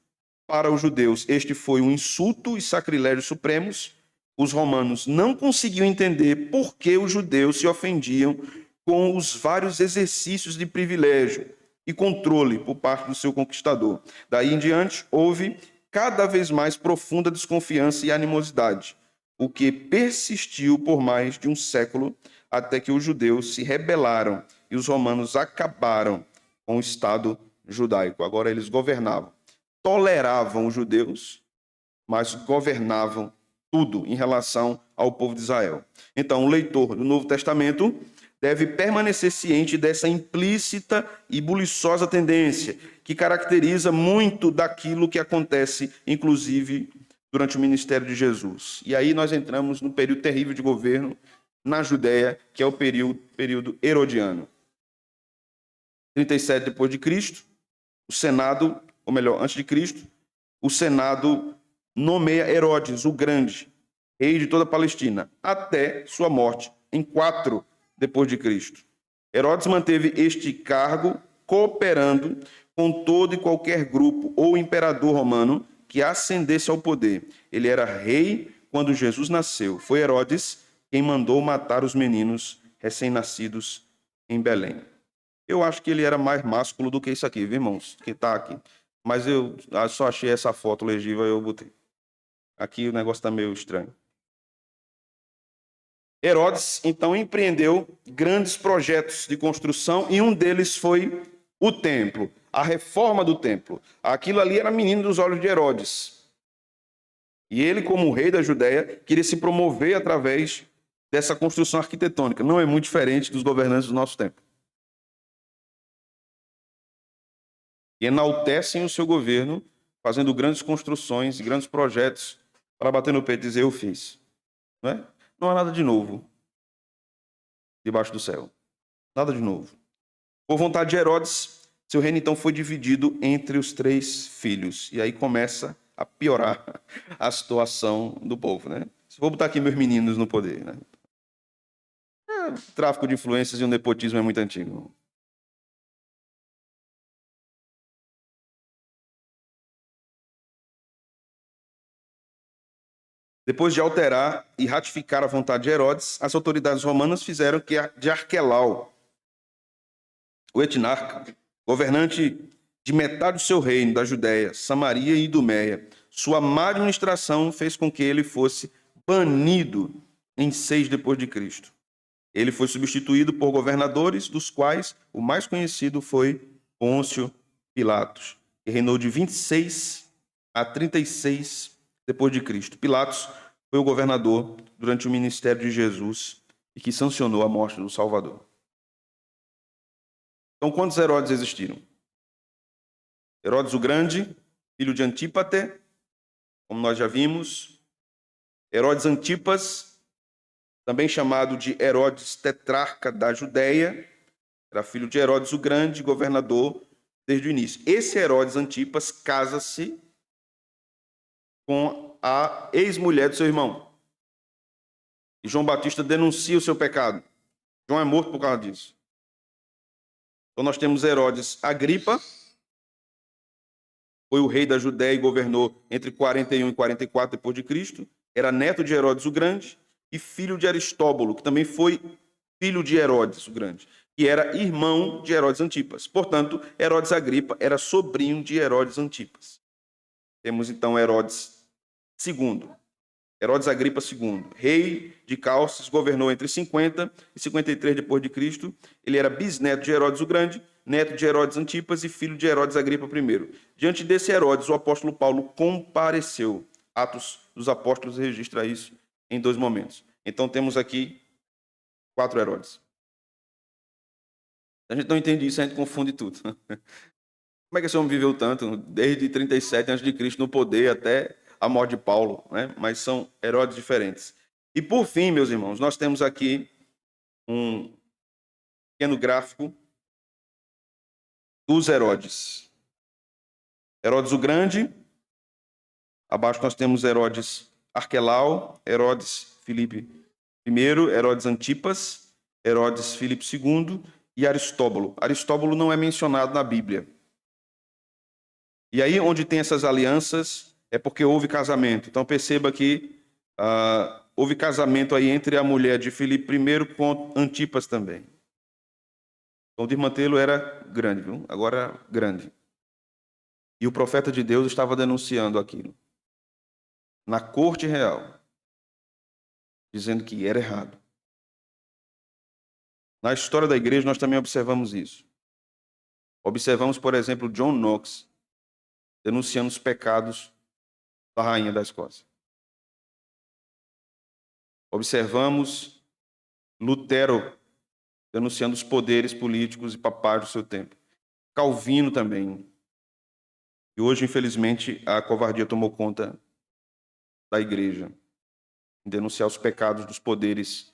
Para os judeus, este foi um insulto e sacrilégio supremos. Os romanos não conseguiam entender por que os judeus se ofendiam com os vários exercícios de privilégio, e controle por parte do seu conquistador. Daí em diante, houve cada vez mais profunda desconfiança e animosidade, o que persistiu por mais de um século, até que os judeus se rebelaram e os romanos acabaram com o Estado judaico. Agora eles governavam, toleravam os judeus, mas governavam tudo em relação ao povo de Israel. Então, o leitor do Novo Testamento deve permanecer ciente dessa implícita e buliçosa tendência que caracteriza muito daquilo que acontece, inclusive, durante o ministério de Jesus. E aí nós entramos no período terrível de governo na Judéia, que é o período herodiano. 37 depois de Cristo, o Senado, ou melhor, antes de Cristo, o Senado nomeia Herodes, o Grande, rei de toda a Palestina, até sua morte, em 4 depois de Cristo. Herodes manteve este cargo cooperando com todo e qualquer grupo ou imperador romano que ascendesse ao poder. Ele era rei quando Jesus nasceu. Foi Herodes quem mandou matar os meninos recém-nascidos em Belém. Eu acho que ele era mais másculo do que isso aqui, viu, irmãos? Que está aqui. Mas eu só achei essa foto legível e eu botei. Aqui o negócio está meio estranho. Herodes, então, empreendeu grandes projetos de construção e um deles foi o templo, a reforma do templo. Aquilo ali era menino dos olhos de Herodes. E ele, como rei da Judéia, queria se promover através dessa construção arquitetônica. Não é muito diferente dos governantes do nosso tempo. E enaltecem o seu governo, fazendo grandes construções e grandes projetos para bater no peito e dizer, eu fiz. Não é? Não há nada de novo debaixo do céu. Nada de novo. Por vontade de Herodes, seu reino então foi dividido entre os 3 filhos. E aí começa a piorar a situação do povo, né? Vou botar aqui meus meninos no poder, né? Tráfico de influências e o nepotismo é muito antigo. Depois de alterar e ratificar a vontade de Herodes, as autoridades romanas fizeram que de Arquelau, o etnarca, governante de metade do seu reino, da Judéia, Samaria e Idumeia, sua má administração fez com que ele fosse banido em 6 depois de Cristo. Ele foi substituído por governadores, dos quais o mais conhecido foi Pôncio Pilatos, que reinou de 26 a 36 depois de Cristo. Pilatos foi o governador durante o ministério de Jesus e que sancionou a morte do Salvador. Então, quantos Herodes existiram? Herodes o Grande, filho de Antípate, como nós já vimos. Herodes Antipas, também chamado de Herodes Tetrarca da Judéia, era filho de Herodes o Grande, governador desde o início. Esse Herodes Antipas casa-se com a ex-mulher do seu irmão. E João Batista denuncia o seu pecado. João é morto por causa disso. Então nós temos Herodes Agripa, foi o rei da Judéia e governou entre 41 e 44 depois de Cristo. Era neto de Herodes o Grande e filho de Aristóbulo, que também foi filho de Herodes o Grande, que era irmão de Herodes Antipas. Portanto, Herodes Agripa era sobrinho de Herodes Antipas. Temos então Herodes II. Herodes Agripa II, rei de Cálcis, governou entre 50 e 53 depois de Cristo. Ele era bisneto de Herodes o Grande, neto de Herodes Antipas e filho de Herodes Agripa I. Diante desse Herodes, o apóstolo Paulo compareceu. Atos dos Apóstolos registra isso em 2 momentos. Então temos aqui 4 Herodes. A gente não entende isso, a gente confunde tudo. Como é que esse homem viveu tanto? Desde 37 a.C. no poder até a morte de Paulo, né? Mas são Herodes diferentes. E por fim, meus irmãos, nós temos aqui um pequeno gráfico dos Herodes. Herodes o Grande, abaixo nós temos Herodes Arquelau, Herodes Filipe I, Herodes Antipas, Herodes Filipe II e Aristóbulo. Aristóbulo não é mencionado na Bíblia. E aí, onde tem essas alianças, é porque houve casamento. Então, perceba que houve casamento aí entre a mulher de Filipe I com Antipas também. Então, o desmantelo era grande, viu? Agora era grande. E o profeta de Deus estava denunciando aquilo na corte real, dizendo que era errado. Na história da igreja, nós também observamos isso. Observamos, por exemplo, John Knox denunciando os pecados da rainha da Escócia. Observamos Lutero denunciando os poderes políticos e papais do seu tempo. Calvino também. E hoje, infelizmente, a covardia tomou conta da igreja, em denunciar os pecados dos poderes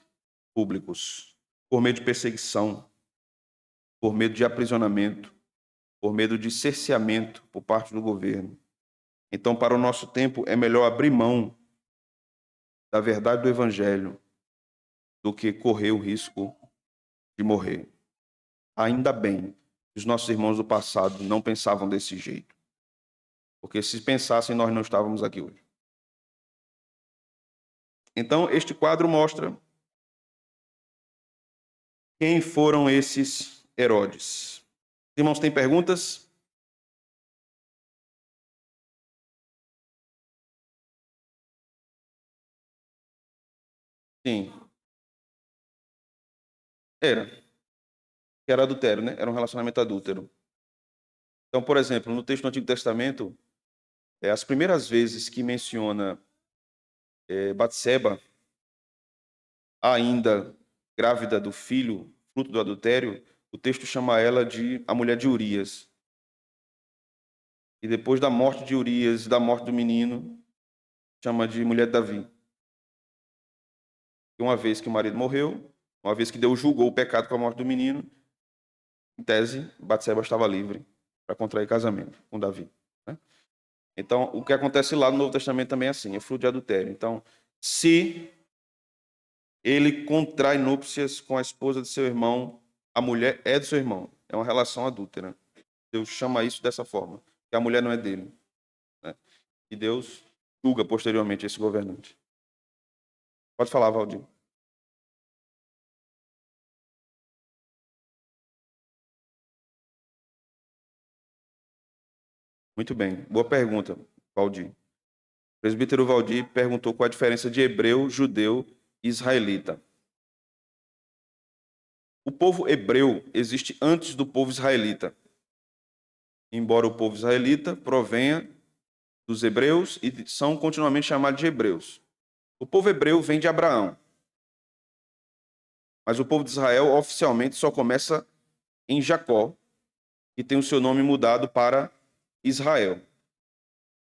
públicos, por medo de perseguição, por medo de aprisionamento, por medo de cerceamento por parte do governo. Então, para o nosso tempo, é melhor abrir mão da verdade do Evangelho do que correr o risco de morrer. Ainda bem que os nossos irmãos do passado não pensavam desse jeito, porque se pensassem, nós não estávamos aqui hoje. Então, este quadro mostra quem foram esses Herodes. Irmãos, tem perguntas? Sim, era. Que era adultério, né? Era um relacionamento adúltero. Então, por exemplo, no texto do Antigo Testamento, as primeiras vezes que menciona Batseba, ainda grávida do filho, fruto do adultério, o texto chama ela de a mulher de Urias. E depois da morte de Urias e da morte do menino, chama de mulher de Davi. E uma vez que o marido morreu, uma vez que Deus julgou o pecado com a morte do menino, em tese, Batseba estava livre para contrair casamento com Davi, né? Então, o que acontece lá no Novo Testamento também é assim, é fruto de adultério. Então, se ele contrai núpcias com a esposa de seu irmão, a mulher é do seu irmão. É uma relação adúltera. Deus chama isso dessa forma, que a mulher não é dele, né? E Deus julga posteriormente esse governante. Pode falar, Valdir. Muito bem. Boa pergunta, Valdir. O presbítero Valdir perguntou qual a diferença de hebreu, judeu e israelita. O povo hebreu existe antes do povo israelita. Embora o povo israelita provenha dos hebreus e são continuamente chamados de hebreus. O povo hebreu vem de Abraão, mas o povo de Israel oficialmente só começa em Jacó, que tem o seu nome mudado para Israel.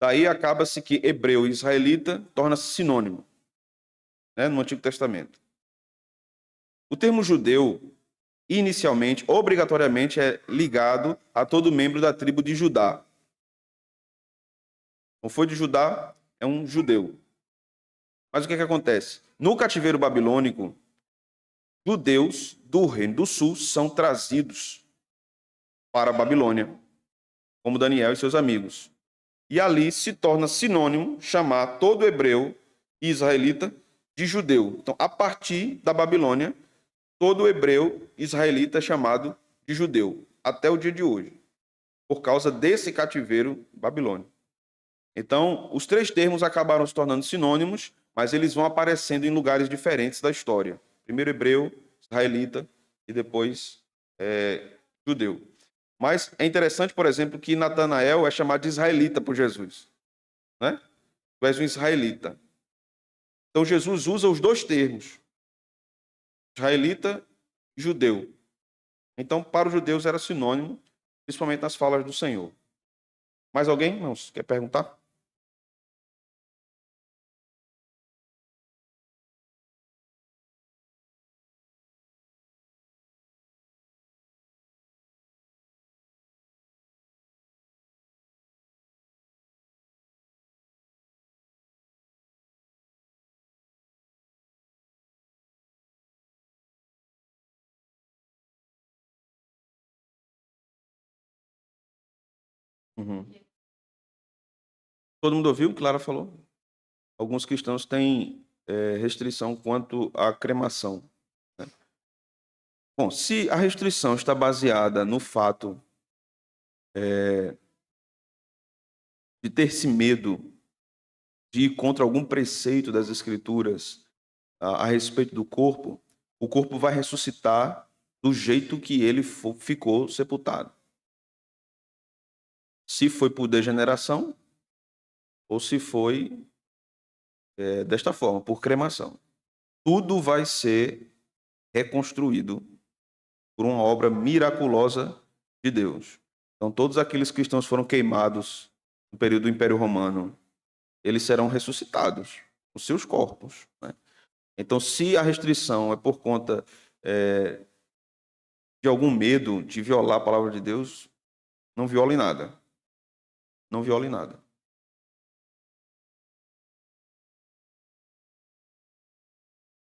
Daí acaba-se que hebreu e israelita torna-se sinônimo, né, no Antigo Testamento. O termo judeu, inicialmente, obrigatoriamente, é ligado a todo membro da tribo de Judá. Não foi de Judá, é um judeu. Mas o que acontece? No cativeiro babilônico, judeus do Reino do Sul são trazidos para a Babilônia, como Daniel e seus amigos. E ali se torna sinônimo chamar todo hebreu e israelita de judeu. Então, a partir da Babilônia, todo hebreu israelita é chamado de judeu, até o dia de hoje, por causa desse cativeiro babilônico. Então, os três termos acabaram se tornando sinônimos, mas eles vão aparecendo em lugares diferentes da história. Primeiro hebreu, israelita e depois judeu. Mas é interessante, por exemplo, que Natanael é chamado de israelita por Jesus, né? Tu és um israelita. Então Jesus usa os dois termos, israelita e judeu. Então, para os judeus era sinônimo, principalmente nas falas do Senhor. Mais alguém, irmãos, quer perguntar? Uhum. Todo mundo ouviu o que Clara falou? Alguns cristãos têm restrição quanto à cremação, né? Bom, se a restrição está baseada no fato de ter-se medo de ir contra algum preceito das Escrituras a respeito do corpo, o corpo vai ressuscitar do jeito que ele ficou sepultado. Se foi por degeneração ou se foi desta forma, por cremação. Tudo vai ser reconstruído por uma obra miraculosa de Deus. Então, todos aqueles cristãos foram queimados no período do Império Romano, eles serão ressuscitados, os seus corpos, né? Então, se a restrição é por conta de algum medo de violar a palavra de Deus, não viole nada. Não viole nada.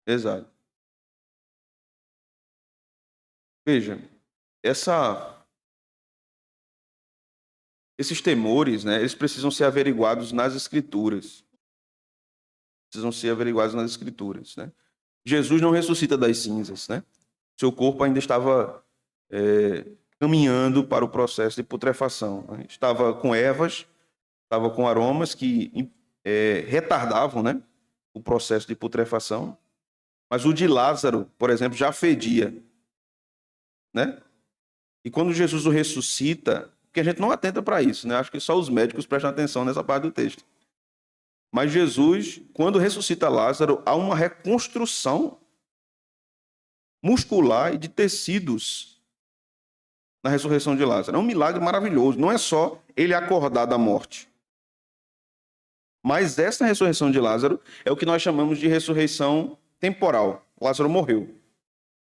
Exato. Veja, esses temores, né, eles precisam ser averiguados nas Escrituras. Precisam ser averiguados nas Escrituras, né? Jesus não ressuscita das cinzas, né? Seu corpo ainda estava caminhando para o processo de putrefação, né? Estava com ervas, estava com aromas que retardavam, né, o processo de putrefação. Mas o de Lázaro, por exemplo, já fedia, né? E quando Jesus o ressuscita, porque a gente não atenta para isso, né? Acho que só os médicos prestam atenção nessa parte do texto. Mas Jesus, quando ressuscita Lázaro, há uma reconstrução muscular e de tecidos na ressurreição de Lázaro. É um milagre maravilhoso. Não é só ele acordar da morte. Mas essa ressurreição de Lázaro é o que nós chamamos de ressurreição temporal. Lázaro morreu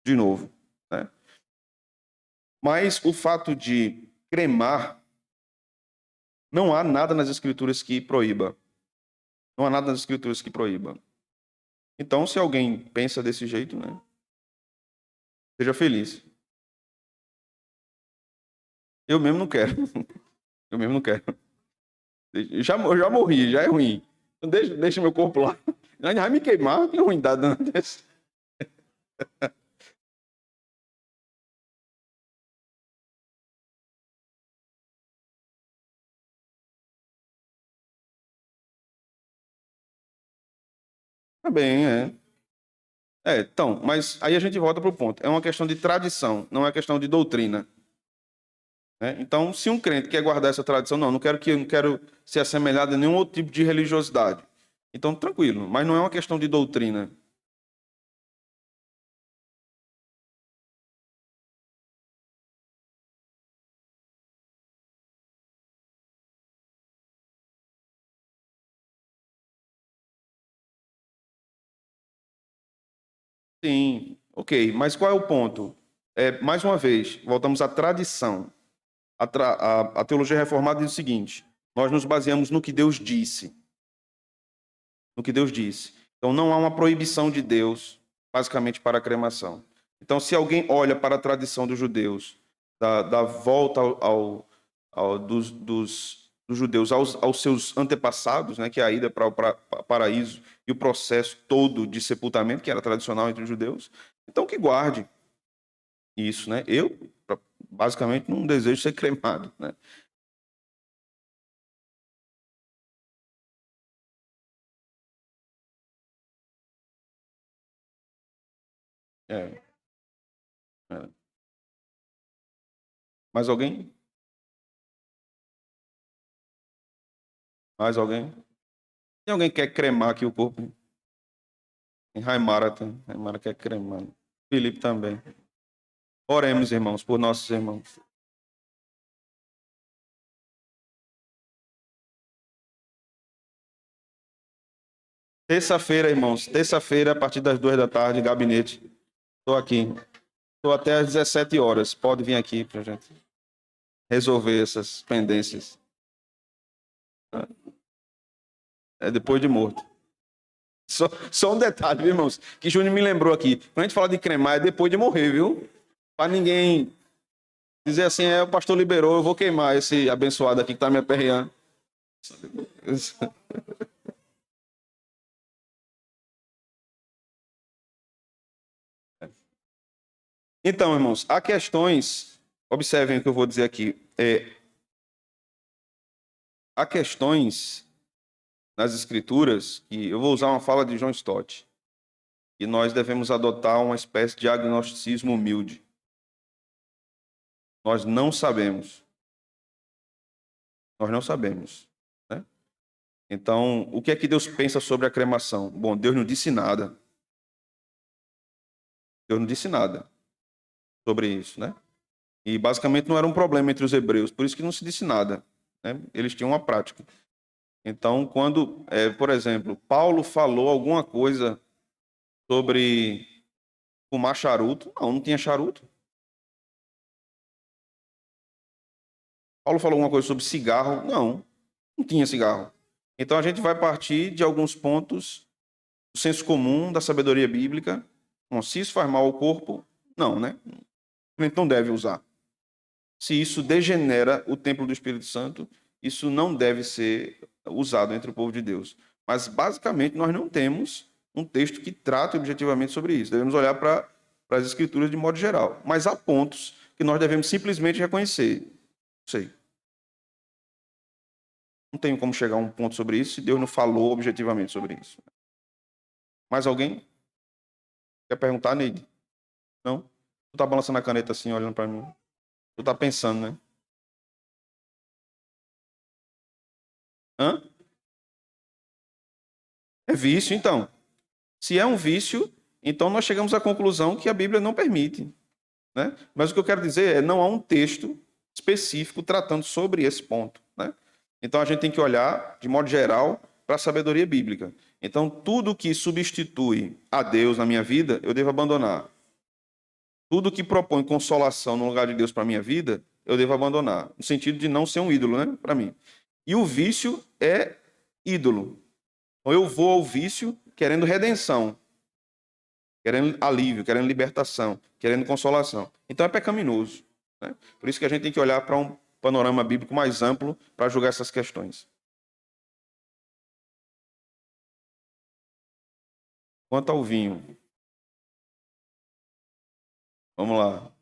de novo, né? Mas o fato de cremar, não há nada nas escrituras que proíba. Não há nada nas escrituras que proíba. Então, se alguém pensa desse jeito, né, seja feliz. Eu mesmo não quero. Eu mesmo não quero. Eu já morri, já é ruim. Então deixa meu corpo lá. Ainda vai me queimar, que ruindade desse. Tá bem, é. Então, mas aí a gente volta para o ponto. É uma questão de tradição, não é questão de doutrina, né? Então, se um crente quer guardar essa tradição, não quero ser assemelhado a nenhum outro tipo de religiosidade. Então, tranquilo, mas não é uma questão de doutrina. Sim, ok, mas qual é o ponto? Mais uma vez, voltamos à tradição. A teologia reformada diz o seguinte: nós nos baseamos no que Deus disse. No que Deus disse. Então, não há uma proibição de Deus, basicamente, para a cremação. Então, se alguém olha para a tradição dos judeus, da volta dos judeus aos seus antepassados, né, que é a ida para o paraíso e o processo todo de sepultamento, que era tradicional entre os judeus, então que guarde isso, né? Eu, basicamente, não desejo ser cremado, né? É, é. Mais alguém? Mais alguém? Tem alguém que quer cremar aqui o corpo? Em Raimara tem. Raimara quer cremar. Felipe também. Oremos, irmãos, por nossos irmãos. Terça-feira, irmãos. Terça-feira, a partir das 2 da tarde, gabinete. Estou aqui. Estou até às 17 horas. Pode vir aqui para a gente resolver essas pendências. É depois de morto. Só um detalhe, viu, irmãos, que Júnior me lembrou aqui. Quando a gente fala de cremar, é depois de morrer, viu? Para ninguém dizer assim, o pastor liberou, eu vou queimar esse abençoado aqui que está me aperreando. Então, irmãos, há questões, observem o que eu vou dizer aqui, há questões nas Escrituras, que eu vou usar uma fala de John Stott, que nós devemos adotar uma espécie de agnosticismo humilde. Nós não sabemos. Nós não sabemos, né? Então, o que é que Deus pensa sobre a cremação? Bom, Deus não disse nada. Deus não disse nada sobre isso, né? E basicamente não era um problema entre os hebreus, por isso que não se disse nada, né? Eles tinham uma prática. Então, quando, por exemplo, Paulo falou alguma coisa sobre fumar charuto, não tinha charuto. Paulo falou alguma coisa sobre cigarro, não tinha cigarro. Então a gente vai partir de alguns pontos do senso comum, da sabedoria bíblica. Bom, se isso faz mal ao corpo, não, né? A gente não deve usar. Se isso degenera o templo do Espírito Santo, isso não deve ser usado entre o povo de Deus. Mas, basicamente, nós não temos um texto que trate objetivamente sobre isso. Devemos olhar para as Escrituras de modo geral. Mas há pontos que nós devemos simplesmente reconhecer. Não sei. Não tenho como chegar a um ponto sobre isso se Deus não falou objetivamente sobre isso. Mais alguém? Quer perguntar, Neide? Não? Tu tá balançando a caneta assim, olhando para mim. Tu tá pensando, né? Hã? É vício, então. Se é um vício, então nós chegamos à conclusão que a Bíblia não permite, né? Mas o que eu quero dizer é não há um texto específico tratando sobre esse ponto, né? Então a gente tem que olhar, de modo geral, para a sabedoria bíblica. Então tudo que substitui a Deus na minha vida, eu devo abandonar. Tudo que propõe consolação no lugar de Deus para a minha vida, eu devo abandonar. No sentido de não ser um ídolo, né? Para mim. E o vício é ídolo. Então eu vou ao vício querendo redenção, querendo alívio, querendo libertação, querendo consolação. Então é pecaminoso, né? Por isso que a gente tem que olhar para um panorama bíblico mais amplo para julgar essas questões. Quanto ao vinho, vamos lá.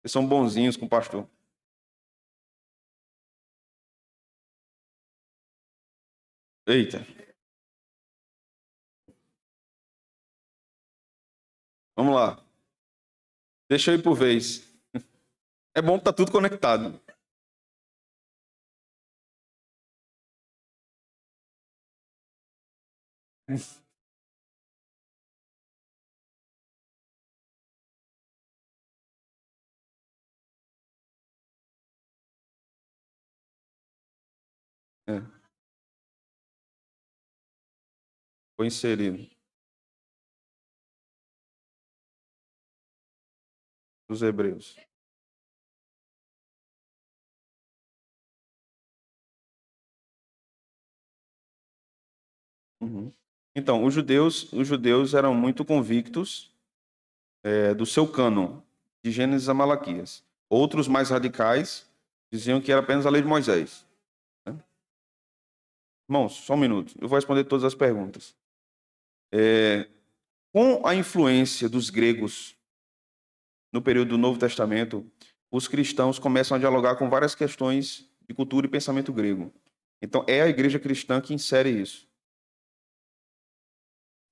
Vocês são bonzinhos com o pastor. Eita, vamos lá. Deixa eu ir por vez. É bom que tá tudo conectado. É, foi inserido. Dos hebreus. Uhum. Então, os judeus eram muito convictos do seu cânon, de Gênesis a Malaquias. Outros mais radicais diziam que era apenas a lei de Moisés, né? Irmãos, só um minuto. Eu vou responder todas as perguntas. Com a influência dos gregos no período do Novo Testamento, os cristãos começam a dialogar com várias questões de cultura e pensamento grego. Então, é a igreja cristã que insere isso.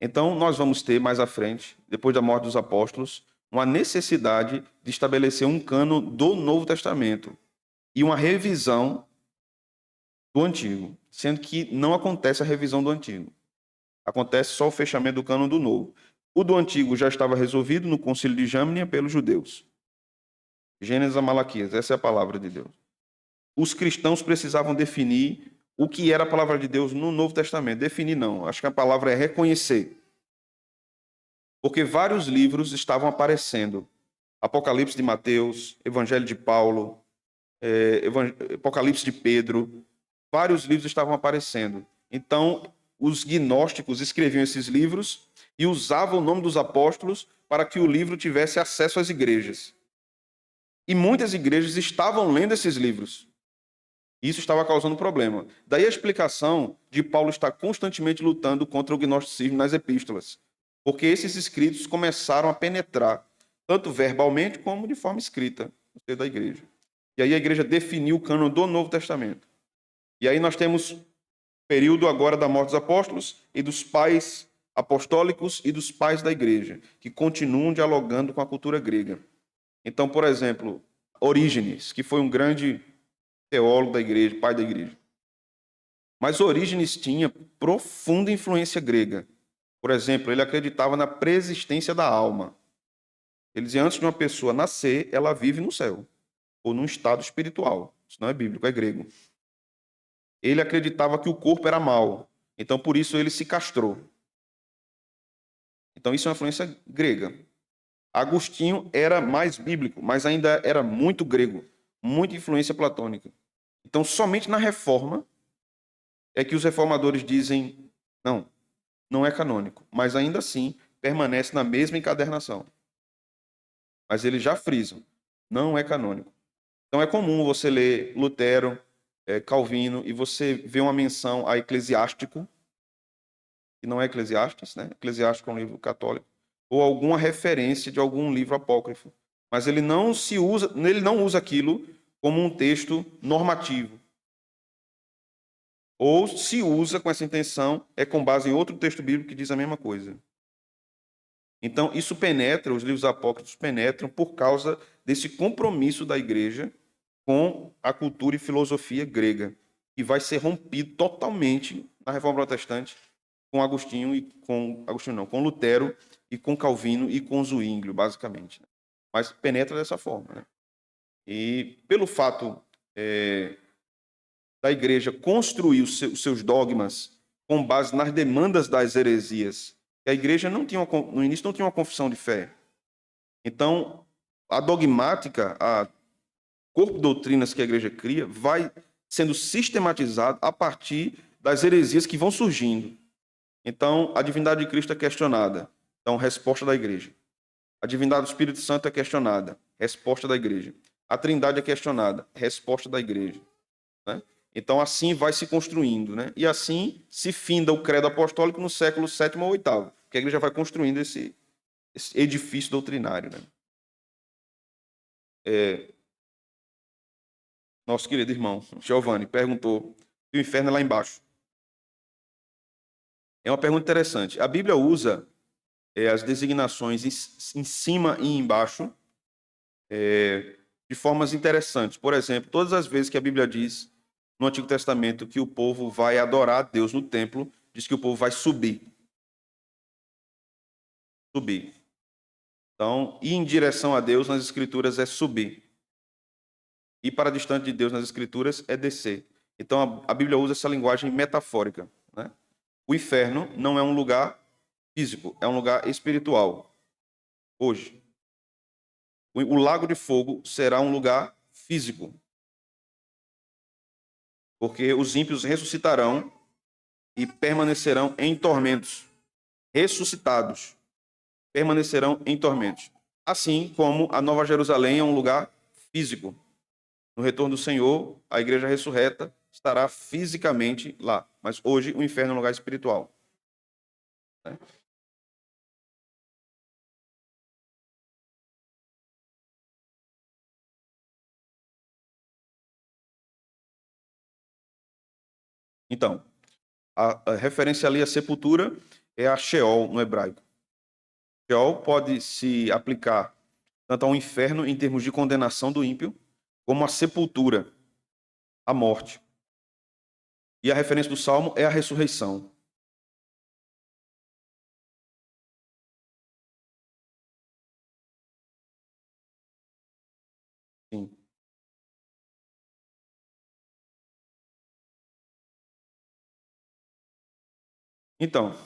Então, nós vamos ter mais à frente, depois da morte dos apóstolos, uma necessidade de estabelecer um cano do Novo Testamento e uma revisão do Antigo, sendo que não acontece a revisão do Antigo. Acontece só o fechamento do cano do Novo. O do Antigo já estava resolvido no Concílio de Jamnia pelos judeus. Gênesis a Malaquias, essa é a palavra de Deus. Os cristãos precisavam definir o que era a palavra de Deus no Novo Testamento. Definir não, acho que a palavra é reconhecer. Porque vários livros estavam aparecendo. Apocalipse de Mateus, Evangelho de Paulo, Apocalipse de Pedro. Vários livros estavam aparecendo. Então, os gnósticos escreviam esses livros e usavam o nome dos apóstolos para que o livro tivesse acesso às igrejas. E muitas igrejas estavam lendo esses livros. Isso estava causando problema. Daí a explicação de Paulo estar constantemente lutando contra o gnosticismo nas epístolas. Porque esses escritos começaram a penetrar tanto verbalmente como de forma escrita, no seio da igreja. E aí a igreja definiu o cânon do Novo Testamento. E aí nós temos o período agora da morte dos apóstolos e dos pais apostólicos e dos pais da igreja, que continuam dialogando com a cultura grega. Então, por exemplo, Orígenes, que foi um grande teólogo da igreja, pai da igreja. Mas Orígenes tinha profunda influência grega. Por exemplo, ele acreditava na preexistência da alma. Ele dizia, antes de uma pessoa nascer, ela vive no céu, ou num estado espiritual. Isso não é bíblico, é grego. Ele acreditava que o corpo era mau, então por isso ele se castrou. Então isso é uma influência grega. Agostinho era mais bíblico, mas ainda era muito grego, muita influência platônica. Então somente na reforma é que os reformadores dizem, não, não é canônico, mas ainda assim permanece na mesma encadernação. Mas eles já frisam, não é canônico. Então é comum você ler Lutero, Calvino, e você vê uma menção a Eclesiástico, que não é Eclesiastes, né? Eclesiástico é um livro católico, ou alguma referência de algum livro apócrifo. Mas ele não usa aquilo como um texto normativo. Ou se usa com essa intenção, é com base em outro texto bíblico que diz a mesma coisa. Então, isso penetra, os livros apócrifos penetram por causa desse compromisso da igreja com a cultura e filosofia grega, que vai ser rompido totalmente na Reforma Protestante com Agostinho e com Lutero e com Calvino e com Zwinglio, basicamente. Mas penetra dessa forma, né? E pelo fato da igreja construir os seus dogmas com base nas demandas das heresias, a igreja no início não tinha uma confissão de fé. Então, a dogmática, a corpo de doutrinas que a igreja cria, vai sendo sistematizado a partir das heresias que vão surgindo. Então, a divindade de Cristo é questionada. Então, resposta da igreja. A divindade do Espírito Santo é questionada. Resposta da igreja. A trindade é questionada. Resposta da igreja. Né? Então, assim vai se construindo. Né? E assim se finda o credo apostólico no século VII ou VIII, que a igreja vai construindo esse edifício doutrinário. Né? Nosso querido irmão Giovanni perguntou se o inferno é lá embaixo. É uma pergunta interessante. A Bíblia usa as designações em cima e embaixo de formas interessantes. Por exemplo, todas as vezes que a Bíblia diz no Antigo Testamento que o povo vai adorar a Deus no templo, diz que o povo vai subir. Subir. Então, ir em direção a Deus nas Escrituras é subir. Ir para distante de Deus nas Escrituras é descer. Então, a Bíblia usa essa linguagem metafórica. Né? O inferno não é um lugar físico, é um lugar espiritual. Hoje. O lago de fogo será um lugar físico. Porque os ímpios ressuscitarão e permanecerão em tormentos. Ressuscitados, permanecerão em tormentos. Assim como a Nova Jerusalém é um lugar físico. No retorno do Senhor, a igreja ressurreta estará fisicamente lá. Mas hoje o inferno é um lugar espiritual. Então, a referência ali à sepultura é a Sheol no hebraico. Sheol pode se aplicar tanto ao inferno em termos de condenação do ímpio, como a sepultura, a morte. E a referência do Salmo é a ressurreição. Sim. Então,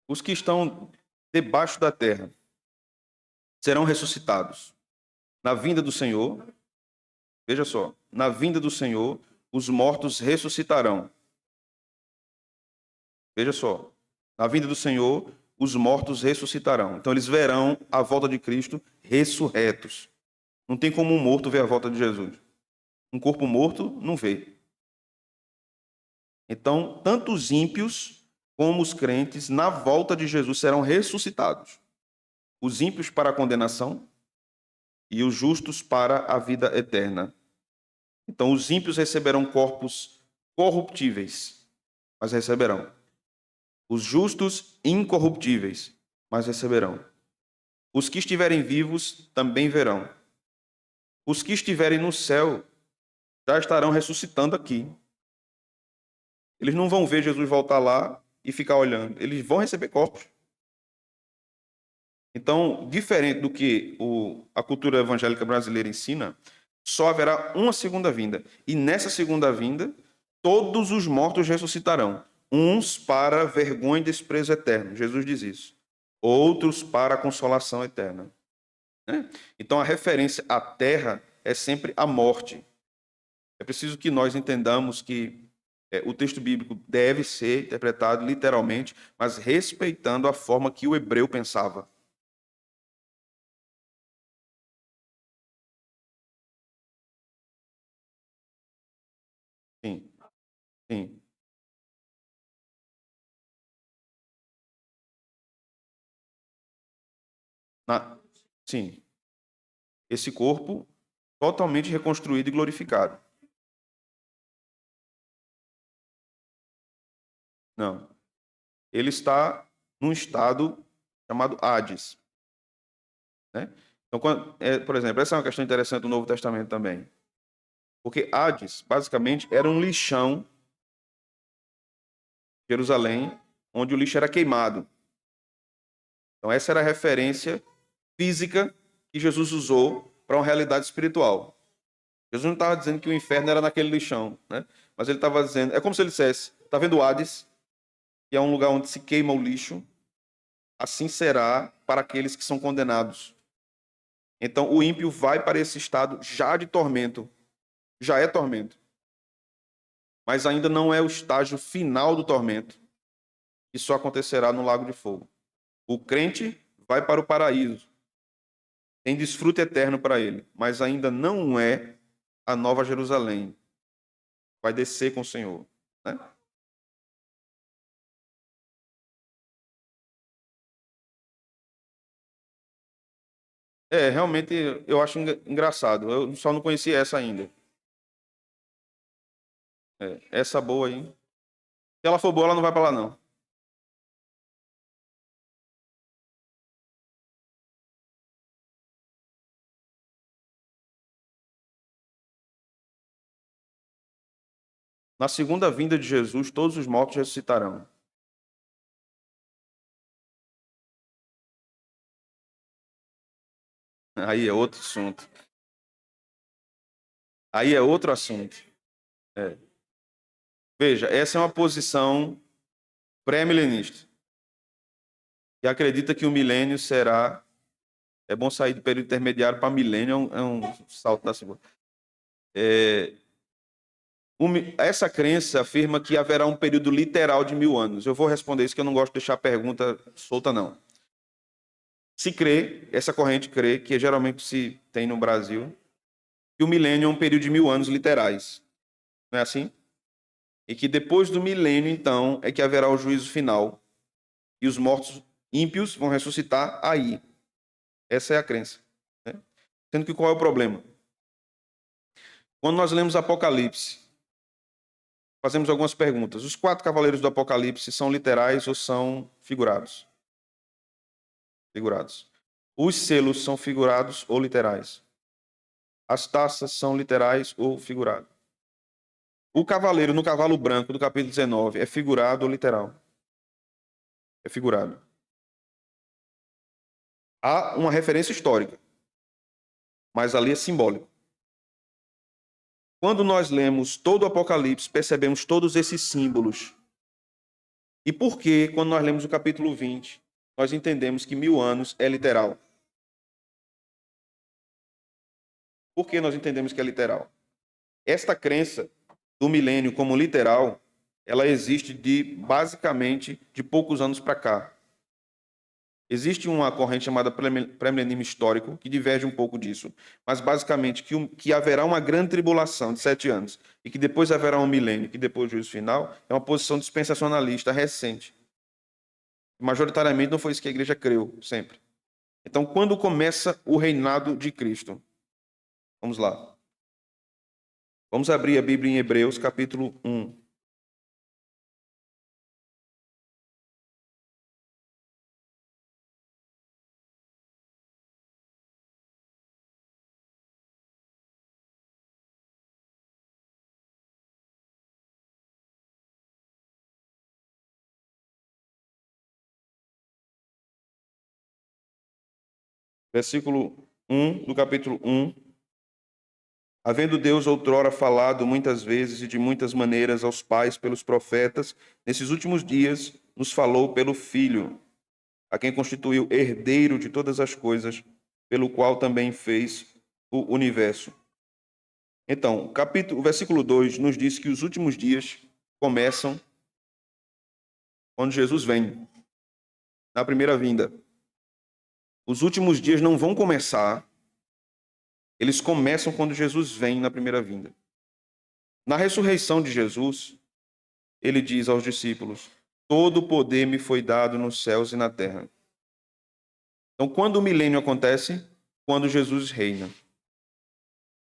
os que estão debaixo da terra serão ressuscitados. Na vinda do Senhor, veja só, na vinda do Senhor, os mortos ressuscitarão. Veja só, na vinda do Senhor, os mortos ressuscitarão. Então, eles verão a volta de Cristo ressurretos. Não tem como um morto ver a volta de Jesus. Um corpo morto não vê. Então, tanto os ímpios como os crentes, na volta de Jesus, serão ressuscitados. Os ímpios para a condenação e os justos para a vida eterna. Então, os ímpios receberão corpos corruptíveis, mas receberão. Os justos, incorruptíveis, mas receberão. Os que estiverem vivos também verão. Os que estiverem no céu já estarão ressuscitando aqui. Eles não vão ver Jesus voltar lá e ficar olhando. Eles vão receber corpos. Então, diferente do que a cultura evangélica brasileira ensina, só haverá uma segunda vinda. E nessa segunda vinda, todos os mortos ressuscitarão. Uns para vergonha e desprezo eterno. Jesus diz isso. Outros para a consolação eterna. Então, a referência à terra é sempre a morte. É preciso que nós entendamos que o texto bíblico deve ser interpretado literalmente, mas respeitando a forma que o hebreu pensava. Sim, sim. Na- sim. Esse corpo totalmente reconstruído e glorificado. Não. Ele está num estado chamado Hades. Né? Então, por exemplo, essa é uma questão interessante do Novo Testamento também. Porque Hades, basicamente, era um lixão, Jerusalém, onde o lixo era queimado. Então, essa era a referência física que Jesus usou para uma realidade espiritual. Jesus não estava dizendo que o inferno era naquele lixão, né? Mas ele estava dizendo, é como se ele dissesse, está vendo o Hades, que é um lugar onde se queima o lixo, assim será para aqueles que são condenados. Então, o ímpio vai para esse estado já de tormento, já é tormento, mas ainda não é o estágio final do tormento, que só acontecerá no lago de fogo. O crente vai para o paraíso, tem desfrute eterno para ele, mas ainda não é a nova Jerusalém. Vai descer com o Senhor, né? Realmente eu acho engraçado. Eu só não conhecia essa ainda. Essa boa aí. Se ela for boa, ela não vai para lá, não. Na segunda vinda de Jesus, todos os mortos ressuscitarão. Aí é outro assunto. Aí é outro assunto. É. Veja, essa é uma posição pré-milenista, que acredita que o milênio será. É bom sair do período intermediário para milênio, é um salto da segunda. É, essa crença afirma que haverá um período literal de 1000 anos. Eu vou responder isso, que eu não gosto de deixar a pergunta solta, não. Se crê, essa corrente crê, que geralmente se tem no Brasil, que o milênio é um período de 1000 anos literais. Não é assim? E que depois do milênio, então, é que haverá o juízo final. E os mortos ímpios vão ressuscitar aí. Essa é a crença. Né? Sendo que qual é o problema? Quando nós lemos Apocalipse, fazemos algumas perguntas. Os 4 cavaleiros do Apocalipse são literais ou são figurados? Figurados. Os selos são figurados ou literais? As taças são literais ou figuradas? O cavaleiro no cavalo branco do capítulo 19 é figurado ou literal? É figurado. Há uma referência histórica, mas ali é simbólico. Quando nós lemos todo o Apocalipse, percebemos todos esses símbolos. E por que, quando nós lemos o capítulo 20, nós entendemos que 1000 anos é literal? Por que nós entendemos que é literal? Esta crença do milênio como literal, ela existe basicamente de poucos anos para cá. Existe uma corrente chamada pré-milenismo histórico, que diverge um pouco disso, mas basicamente que haverá uma grande tribulação de 7 anos e que depois haverá um milênio, que depois o juízo final, é uma posição dispensacionalista recente. Majoritariamente não foi isso que a igreja creu sempre. Então, quando começa o reinado de Cristo? Vamos lá. Vamos abrir a Bíblia em Hebreus, capítulo 1. Versículo 1 do capítulo 1. Havendo Deus outrora falado muitas vezes e de muitas maneiras aos pais pelos profetas, nesses últimos dias nos falou pelo Filho, a quem constituiu herdeiro de todas as coisas, pelo qual também fez o universo. Então, o versículo 2 nos diz que os últimos dias começam quando Jesus vem, na primeira vinda. Os últimos dias não vão começar, eles começam quando Jesus vem na primeira vinda. Na ressurreição de Jesus, ele diz aos discípulos: todo o poder me foi dado nos céus e na terra. Então, quando o milênio acontece? Quando Jesus reina.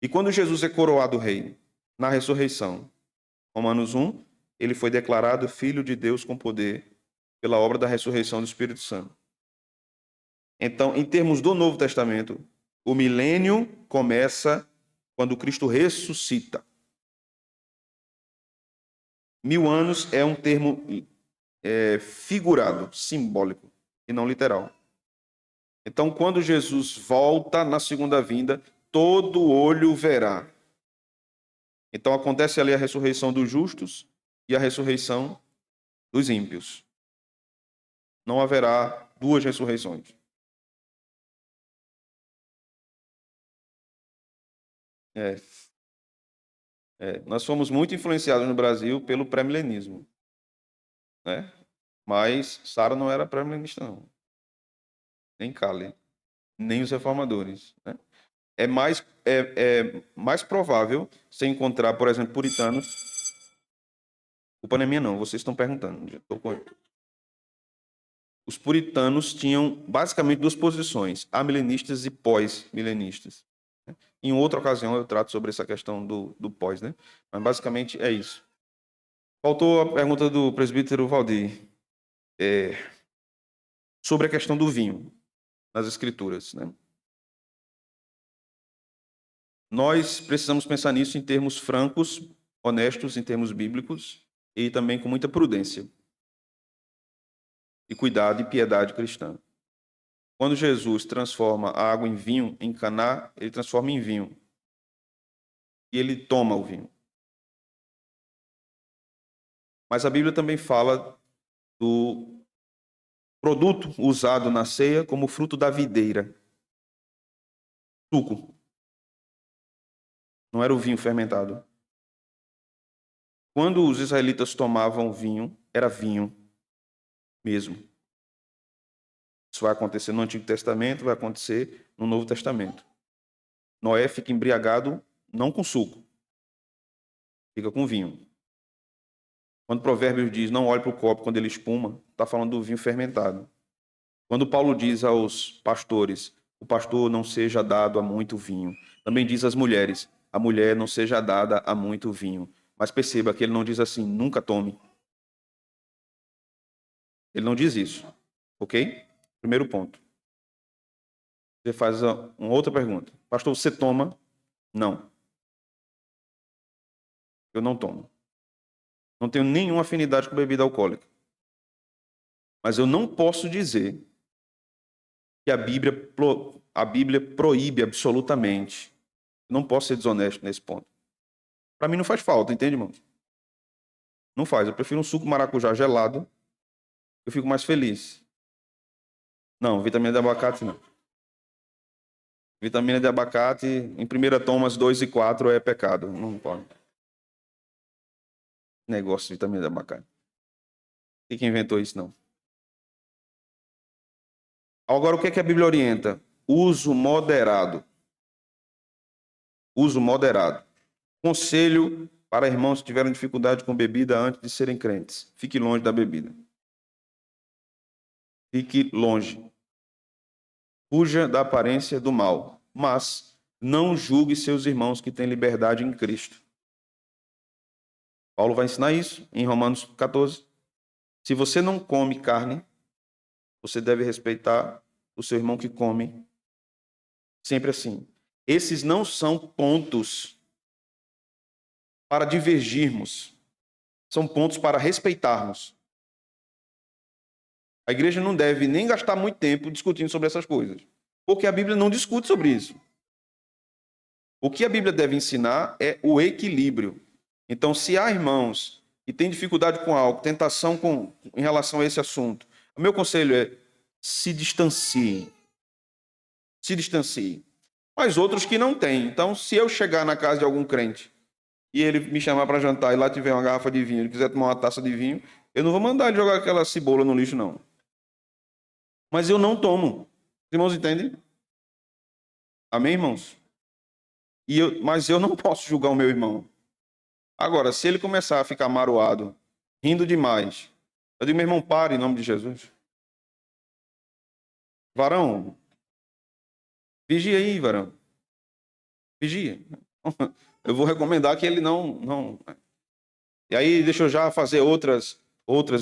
E quando Jesus é coroado rei? Na ressurreição. Romanos 1, ele foi declarado Filho de Deus com poder pela obra da ressurreição do Espírito Santo. Então, em termos do Novo Testamento, o milênio começa quando Cristo ressuscita. 1000 anos é um termo figurado, simbólico, e não literal. Então, quando Jesus volta na segunda vinda, todo olho verá. Então, acontece ali a ressurreição dos justos e a ressurreição dos ímpios. Não haverá duas ressurreições. Nós fomos muito influenciados no Brasil pelo pré-milenismo, né? Mas Sara não era pré-milenista, não. Nem Cale, nem os reformadores, né? É mais provável você encontrar, por exemplo, puritanos. Culpa não é minha, não. Vocês estão perguntando. Os puritanos tinham basicamente duas posições: amilenistas e pós-milenistas. Em outra ocasião eu trato sobre essa questão do pós, né? Mas basicamente é isso. Faltou a pergunta do presbítero Valdir sobre a questão do vinho nas Escrituras, né? Nós precisamos pensar nisso em termos francos, honestos, em termos bíblicos e também com muita prudência e cuidado e piedade cristã. Quando Jesus transforma a água em vinho em Caná, ele transforma em vinho. E ele toma o vinho. Mas a Bíblia também fala do produto usado na ceia como fruto da videira. Suco. Não era o vinho fermentado. Quando os israelitas tomavam vinho, era vinho mesmo. Isso vai acontecer no Antigo Testamento, vai acontecer no Novo Testamento. Noé fica embriagado não com suco, fica com vinho. Quando Provérbios diz não olhe para o copo quando ele espuma, está falando do vinho fermentado. Quando Paulo diz aos pastores, o pastor não seja dado a muito vinho. Também diz às mulheres, a mulher não seja dada a muito vinho. Mas perceba que ele não diz assim, nunca tome. Ele não diz isso, ok? Primeiro ponto. Você faz uma outra pergunta. Pastor, você toma? Não. Eu não tomo. Não tenho nenhuma afinidade com bebida alcoólica. Mas eu não posso dizer que a Bíblia proíbe absolutamente. Eu não posso ser desonesto nesse ponto. Para mim não faz falta, entende, irmão? Não faz. Eu prefiro um suco maracujá gelado. Eu fico mais feliz. Não, vitamina de abacate não. Vitamina de abacate, em primeira Thomas 2 e 4 é pecado. Não pode. Negócio de vitamina de abacate. Quem inventou isso, não? Agora, o que é que a Bíblia orienta? Uso moderado. Uso moderado. Conselho para irmãos que tiveram dificuldade com bebida antes de serem crentes. Fique longe da bebida. Fique longe. fuja da aparência do mal, mas não julgue seus irmãos que têm liberdade em Cristo. Paulo vai ensinar isso em Romanos 14. Se você não come carne, você deve respeitar o seu irmão que come. Sempre assim. Esses não são pontos para divergirmos. São pontos para respeitarmos. A igreja não deve nem gastar muito tempo discutindo sobre essas coisas, porque a Bíblia não discute sobre isso. O que a Bíblia deve ensinar é o equilíbrio. Então, se há irmãos que têm dificuldade com algo, tentação em relação a esse assunto, o meu conselho é: se distancie. Se distancie. Mas outros que não têm. Então, se eu chegar na casa de algum crente e ele me chamar para jantar e lá tiver uma garrafa de vinho, ele quiser tomar uma taça de vinho, eu não vou mandar ele jogar aquela cebola no lixo, não. Mas eu não tomo. Os irmãos entendem? Amém, irmãos? Mas eu não posso julgar o meu irmão. Agora, se ele começar a ficar maroado, rindo demais, eu digo: meu irmão, pare em nome de Jesus. Varão, vigia aí, varão. Vigia. Eu vou recomendar que ele não. E aí, deixa eu já fazer outras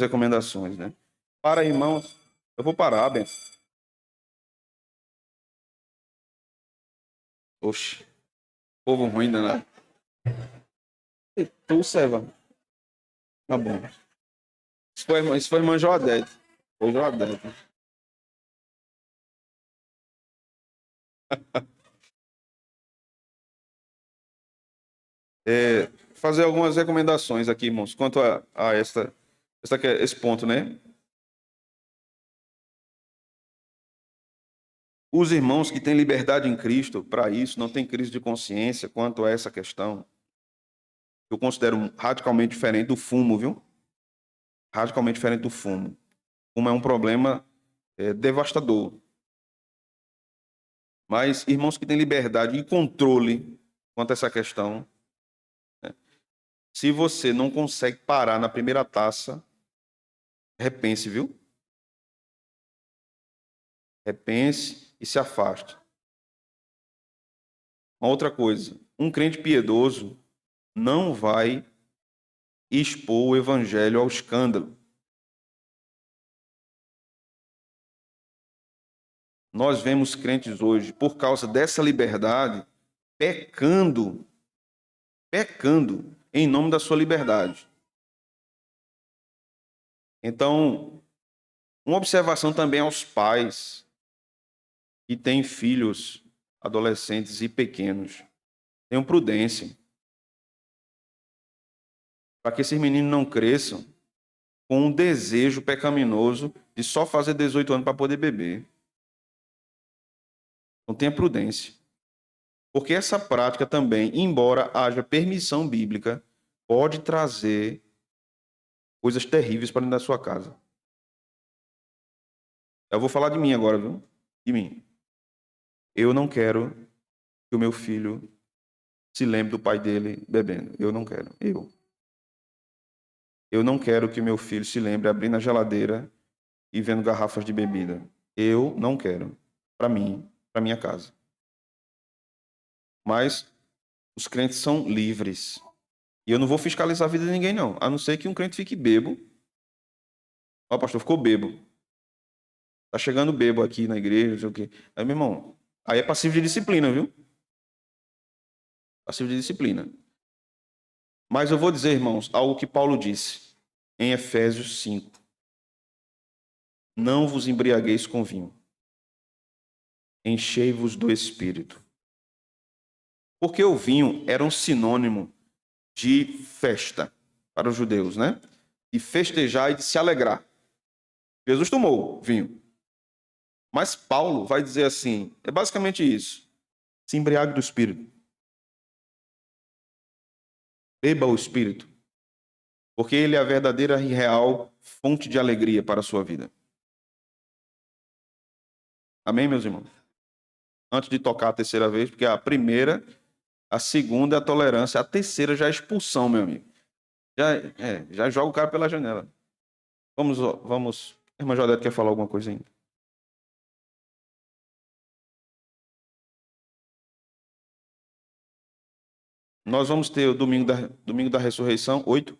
recomendações, né? Para, irmãos. Eu vou parar, Ben. Oxe, povo ruim, né? Tu, Seva. Tá bom. Isso foi irmã Joadete. Foi Joadete. Fazer algumas recomendações aqui, irmãos, quanto a esse ponto, né? Os irmãos que têm liberdade em Cristo, para isso, não tem crise de consciência quanto a essa questão. Eu considero radicalmente diferente do fumo, viu? Radicalmente diferente do fumo. O fumo é um problema devastador. Mas irmãos que têm liberdade e controle quanto a essa questão, né? Se você não consegue parar na primeira taça, repense, viu? Repense e se afaste. Uma outra coisa, um crente piedoso não vai expor o evangelho ao escândalo. Nós vemos crentes hoje, por causa dessa liberdade, pecando em nome da sua liberdade. Então, uma observação também aos pais que têm filhos adolescentes e pequenos. Tenham prudência, para que esses meninos não cresçam com um desejo pecaminoso de só fazer 18 anos para poder beber. Então tenha prudência. Porque essa prática também, embora haja permissão bíblica, pode trazer coisas terríveis para dentro da sua casa. Eu vou falar de mim agora, viu? De mim. Eu não quero que o meu filho se lembre do pai dele bebendo. Eu não quero. Eu não quero que meu filho se lembre abrindo a geladeira e vendo garrafas de bebida. Eu não quero. Para mim, para minha casa. Mas os crentes são livres. E eu não vou fiscalizar a vida de ninguém, não. A não ser que um crente fique bebo. Ó, pastor, ficou bebo. Tá chegando bebo aqui na igreja, não sei o quê. Aí, meu irmão, aí é passivo de disciplina, viu? Passivo de disciplina. Mas eu vou dizer, irmãos, algo que Paulo disse em Efésios 5. Não vos embriagueis com vinho. Enchei-vos do Espírito. Porque o vinho era um sinônimo de festa para os judeus, né? De festejar e de se alegrar. Jesus tomou vinho. Mas Paulo vai dizer assim, é basicamente isso. Se embriague do Espírito. Beba o Espírito. Porque ele é a verdadeira e real fonte de alegria para a sua vida. Amém, meus irmãos? Antes de tocar a terceira vez, porque a primeira, a segunda é a tolerância, a terceira já é a expulsão, meu amigo. Já joga o cara pela janela. Vamos. A irmã Jodete quer falar alguma coisa ainda? Nós vamos ter o domingo da ressurreição, 8.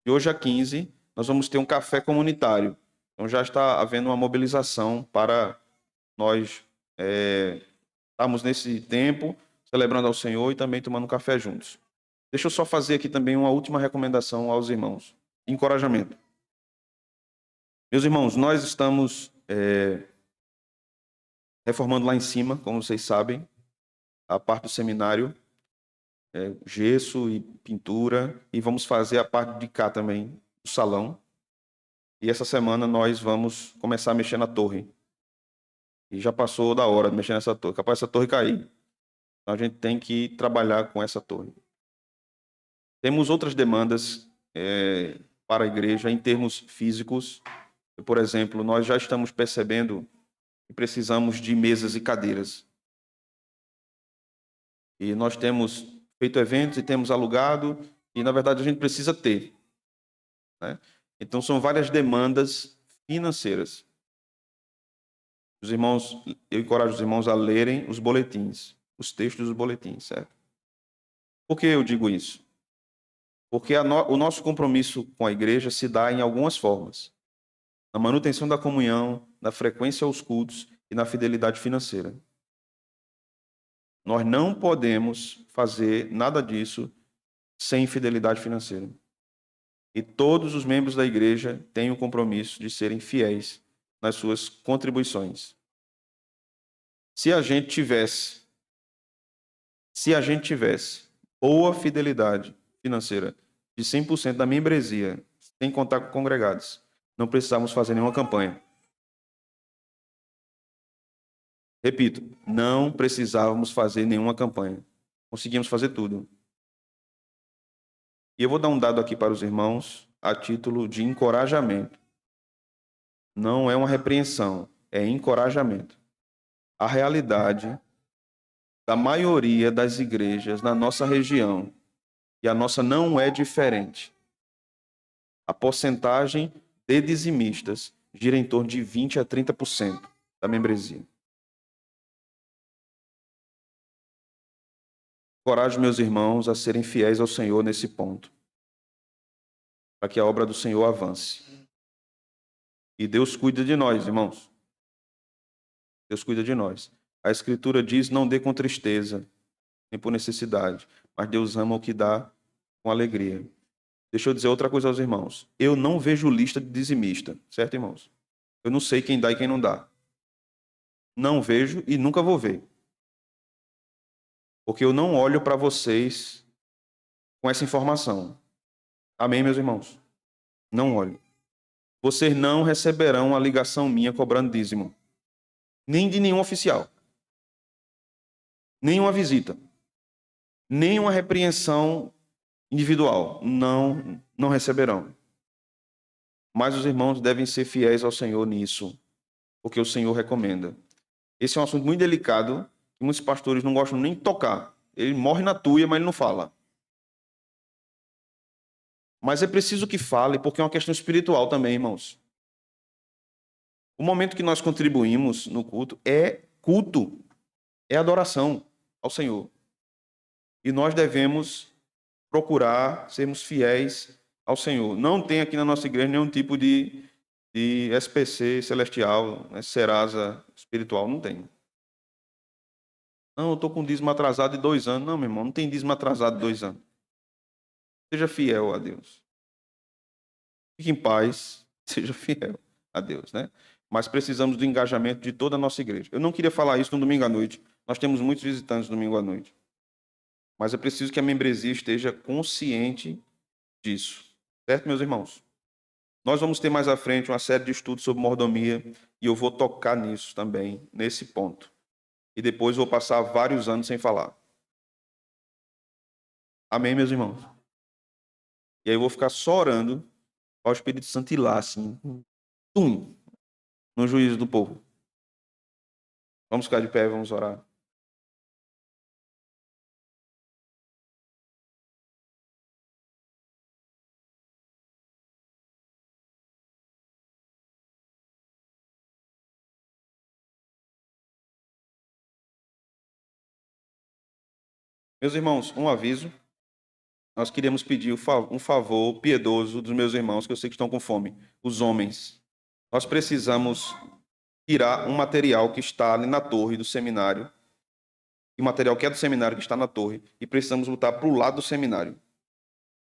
E hoje, às 15, nós vamos ter um café comunitário. Então já está havendo uma mobilização para nós estarmos nesse tempo, celebrando ao Senhor e também tomando um café juntos. Deixa eu só fazer aqui também uma última recomendação aos irmãos. Encorajamento. Meus irmãos, nós estamos reformando lá em cima, como vocês sabem, a parte do seminário, gesso e pintura, e vamos fazer a parte de cá também, do salão. E essa semana nós vamos começar a mexer na torre. E já passou da hora de mexer nessa torre. Capaz essa torre cair. Então a gente tem que trabalhar com essa torre. Temos outras demandas para a igreja em termos físicos. Por exemplo, nós já estamos percebendo que precisamos de mesas e cadeiras. E nós temos feito eventos e temos alugado, e na verdade a gente precisa ter, né? Então são várias demandas financeiras. Os irmãos, eu encorajo os irmãos a lerem os boletins, os textos dos boletins, certo? Por que eu digo isso? Porque o nosso compromisso com a igreja se dá em algumas formas: na manutenção da comunhão, na frequência aos cultos e na fidelidade financeira. Nós não podemos fazer nada disso sem fidelidade financeira. E todos os membros da igreja têm o compromisso de serem fiéis nas suas contribuições. Se a gente tivesse boa fidelidade financeira de 100% da membresia, sem contar com congregados, não precisávamos fazer nenhuma campanha. Repito, não precisávamos fazer nenhuma campanha. Conseguimos fazer tudo. E eu vou dar um dado aqui para os irmãos a título de encorajamento. Não é uma repreensão, é encorajamento. A realidade da maioria das igrejas na nossa região, e a nossa não é diferente. A porcentagem de dizimistas gira em torno de 20% a 30% da membresia. Encorajo meus irmãos a serem fiéis ao Senhor nesse ponto, para que a obra do Senhor avance. E Deus cuida de nós, irmãos. Deus cuida de nós. A Escritura diz: não dê com tristeza, nem por necessidade, mas Deus ama o que dá com alegria. Deixa eu dizer outra coisa aos irmãos. Eu não vejo lista de dizimista, certo, irmãos? Eu não sei quem dá e quem não dá. Não vejo e nunca vou ver. Porque eu não olho para vocês com essa informação. Amém, meus irmãos? Não olho. Vocês não receberão a ligação minha cobrando dízimo. Nem de nenhum oficial. Nenhuma visita. Nenhuma repreensão individual. Não receberão. Mas os irmãos devem ser fiéis ao Senhor nisso. Porque o Senhor recomenda. Esse é um assunto muito delicado, que muitos pastores não gostam nem de tocar. Ele morre na tuia, mas ele não fala. Mas é preciso que fale, porque é uma questão espiritual também, irmãos. O momento que nós contribuímos no culto, é adoração ao Senhor. E nós devemos procurar sermos fiéis ao Senhor. Não tem aqui na nossa igreja nenhum tipo de SPC celestial, né, Serasa espiritual, não tem. Não, eu estou com dízimo atrasado de 2 anos. Não, meu irmão, não tem dízimo atrasado de 2 anos. Seja fiel a Deus. Fique em paz, seja fiel a Deus, né? Mas precisamos do engajamento de toda a nossa igreja. Eu não queria falar isso no domingo à noite. Nós temos muitos visitantes no domingo à noite. Mas é preciso que a membresia esteja consciente disso. Certo, meus irmãos? Nós vamos ter mais à frente uma série de estudos sobre mordomia e eu vou tocar nisso também, nesse ponto. E depois vou passar vários anos sem falar. Amém, meus irmãos? E aí eu vou ficar só orando ao Espírito Santo ir lá, assim, no juízo do povo. Vamos ficar de pé, vamos orar. Meus irmãos, um aviso. Nós queríamos pedir um favor piedoso dos meus irmãos, que eu sei que estão com fome, os homens. Nós precisamos tirar um material que está ali na torre do seminário, e o material que é do seminário que está na torre, e precisamos botar para o lado do seminário.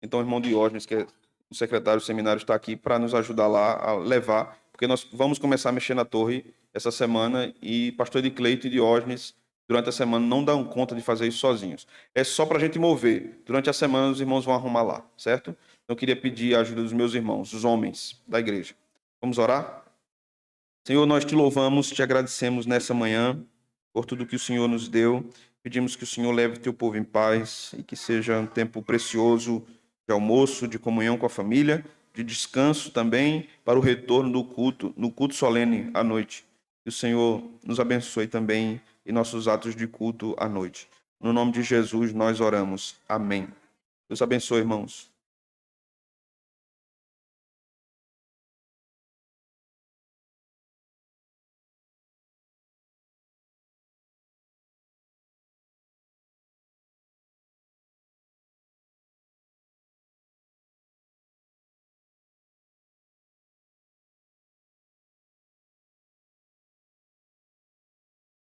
Então, o irmão Diógenes, que é o secretário do seminário, está aqui para nos ajudar lá a levar, porque nós vamos começar a mexer na torre essa semana, e pastor Edicleito e Diógenes, durante a semana, não dão conta de fazer isso sozinhos. É só para a gente mover. Durante a semana, os irmãos vão arrumar lá, certo? Então, eu queria pedir a ajuda dos meus irmãos, os homens da igreja. Vamos orar? Senhor, nós te louvamos, te agradecemos nessa manhã por tudo que o Senhor nos deu. Pedimos que o Senhor leve teu povo em paz e que seja um tempo precioso de almoço, de comunhão com a família, de descanso também para o retorno do culto, no culto solene à noite. Que o Senhor nos abençoe também em nossos atos de culto à noite. No nome de Jesus nós oramos. Amém. Deus abençoe, irmãos.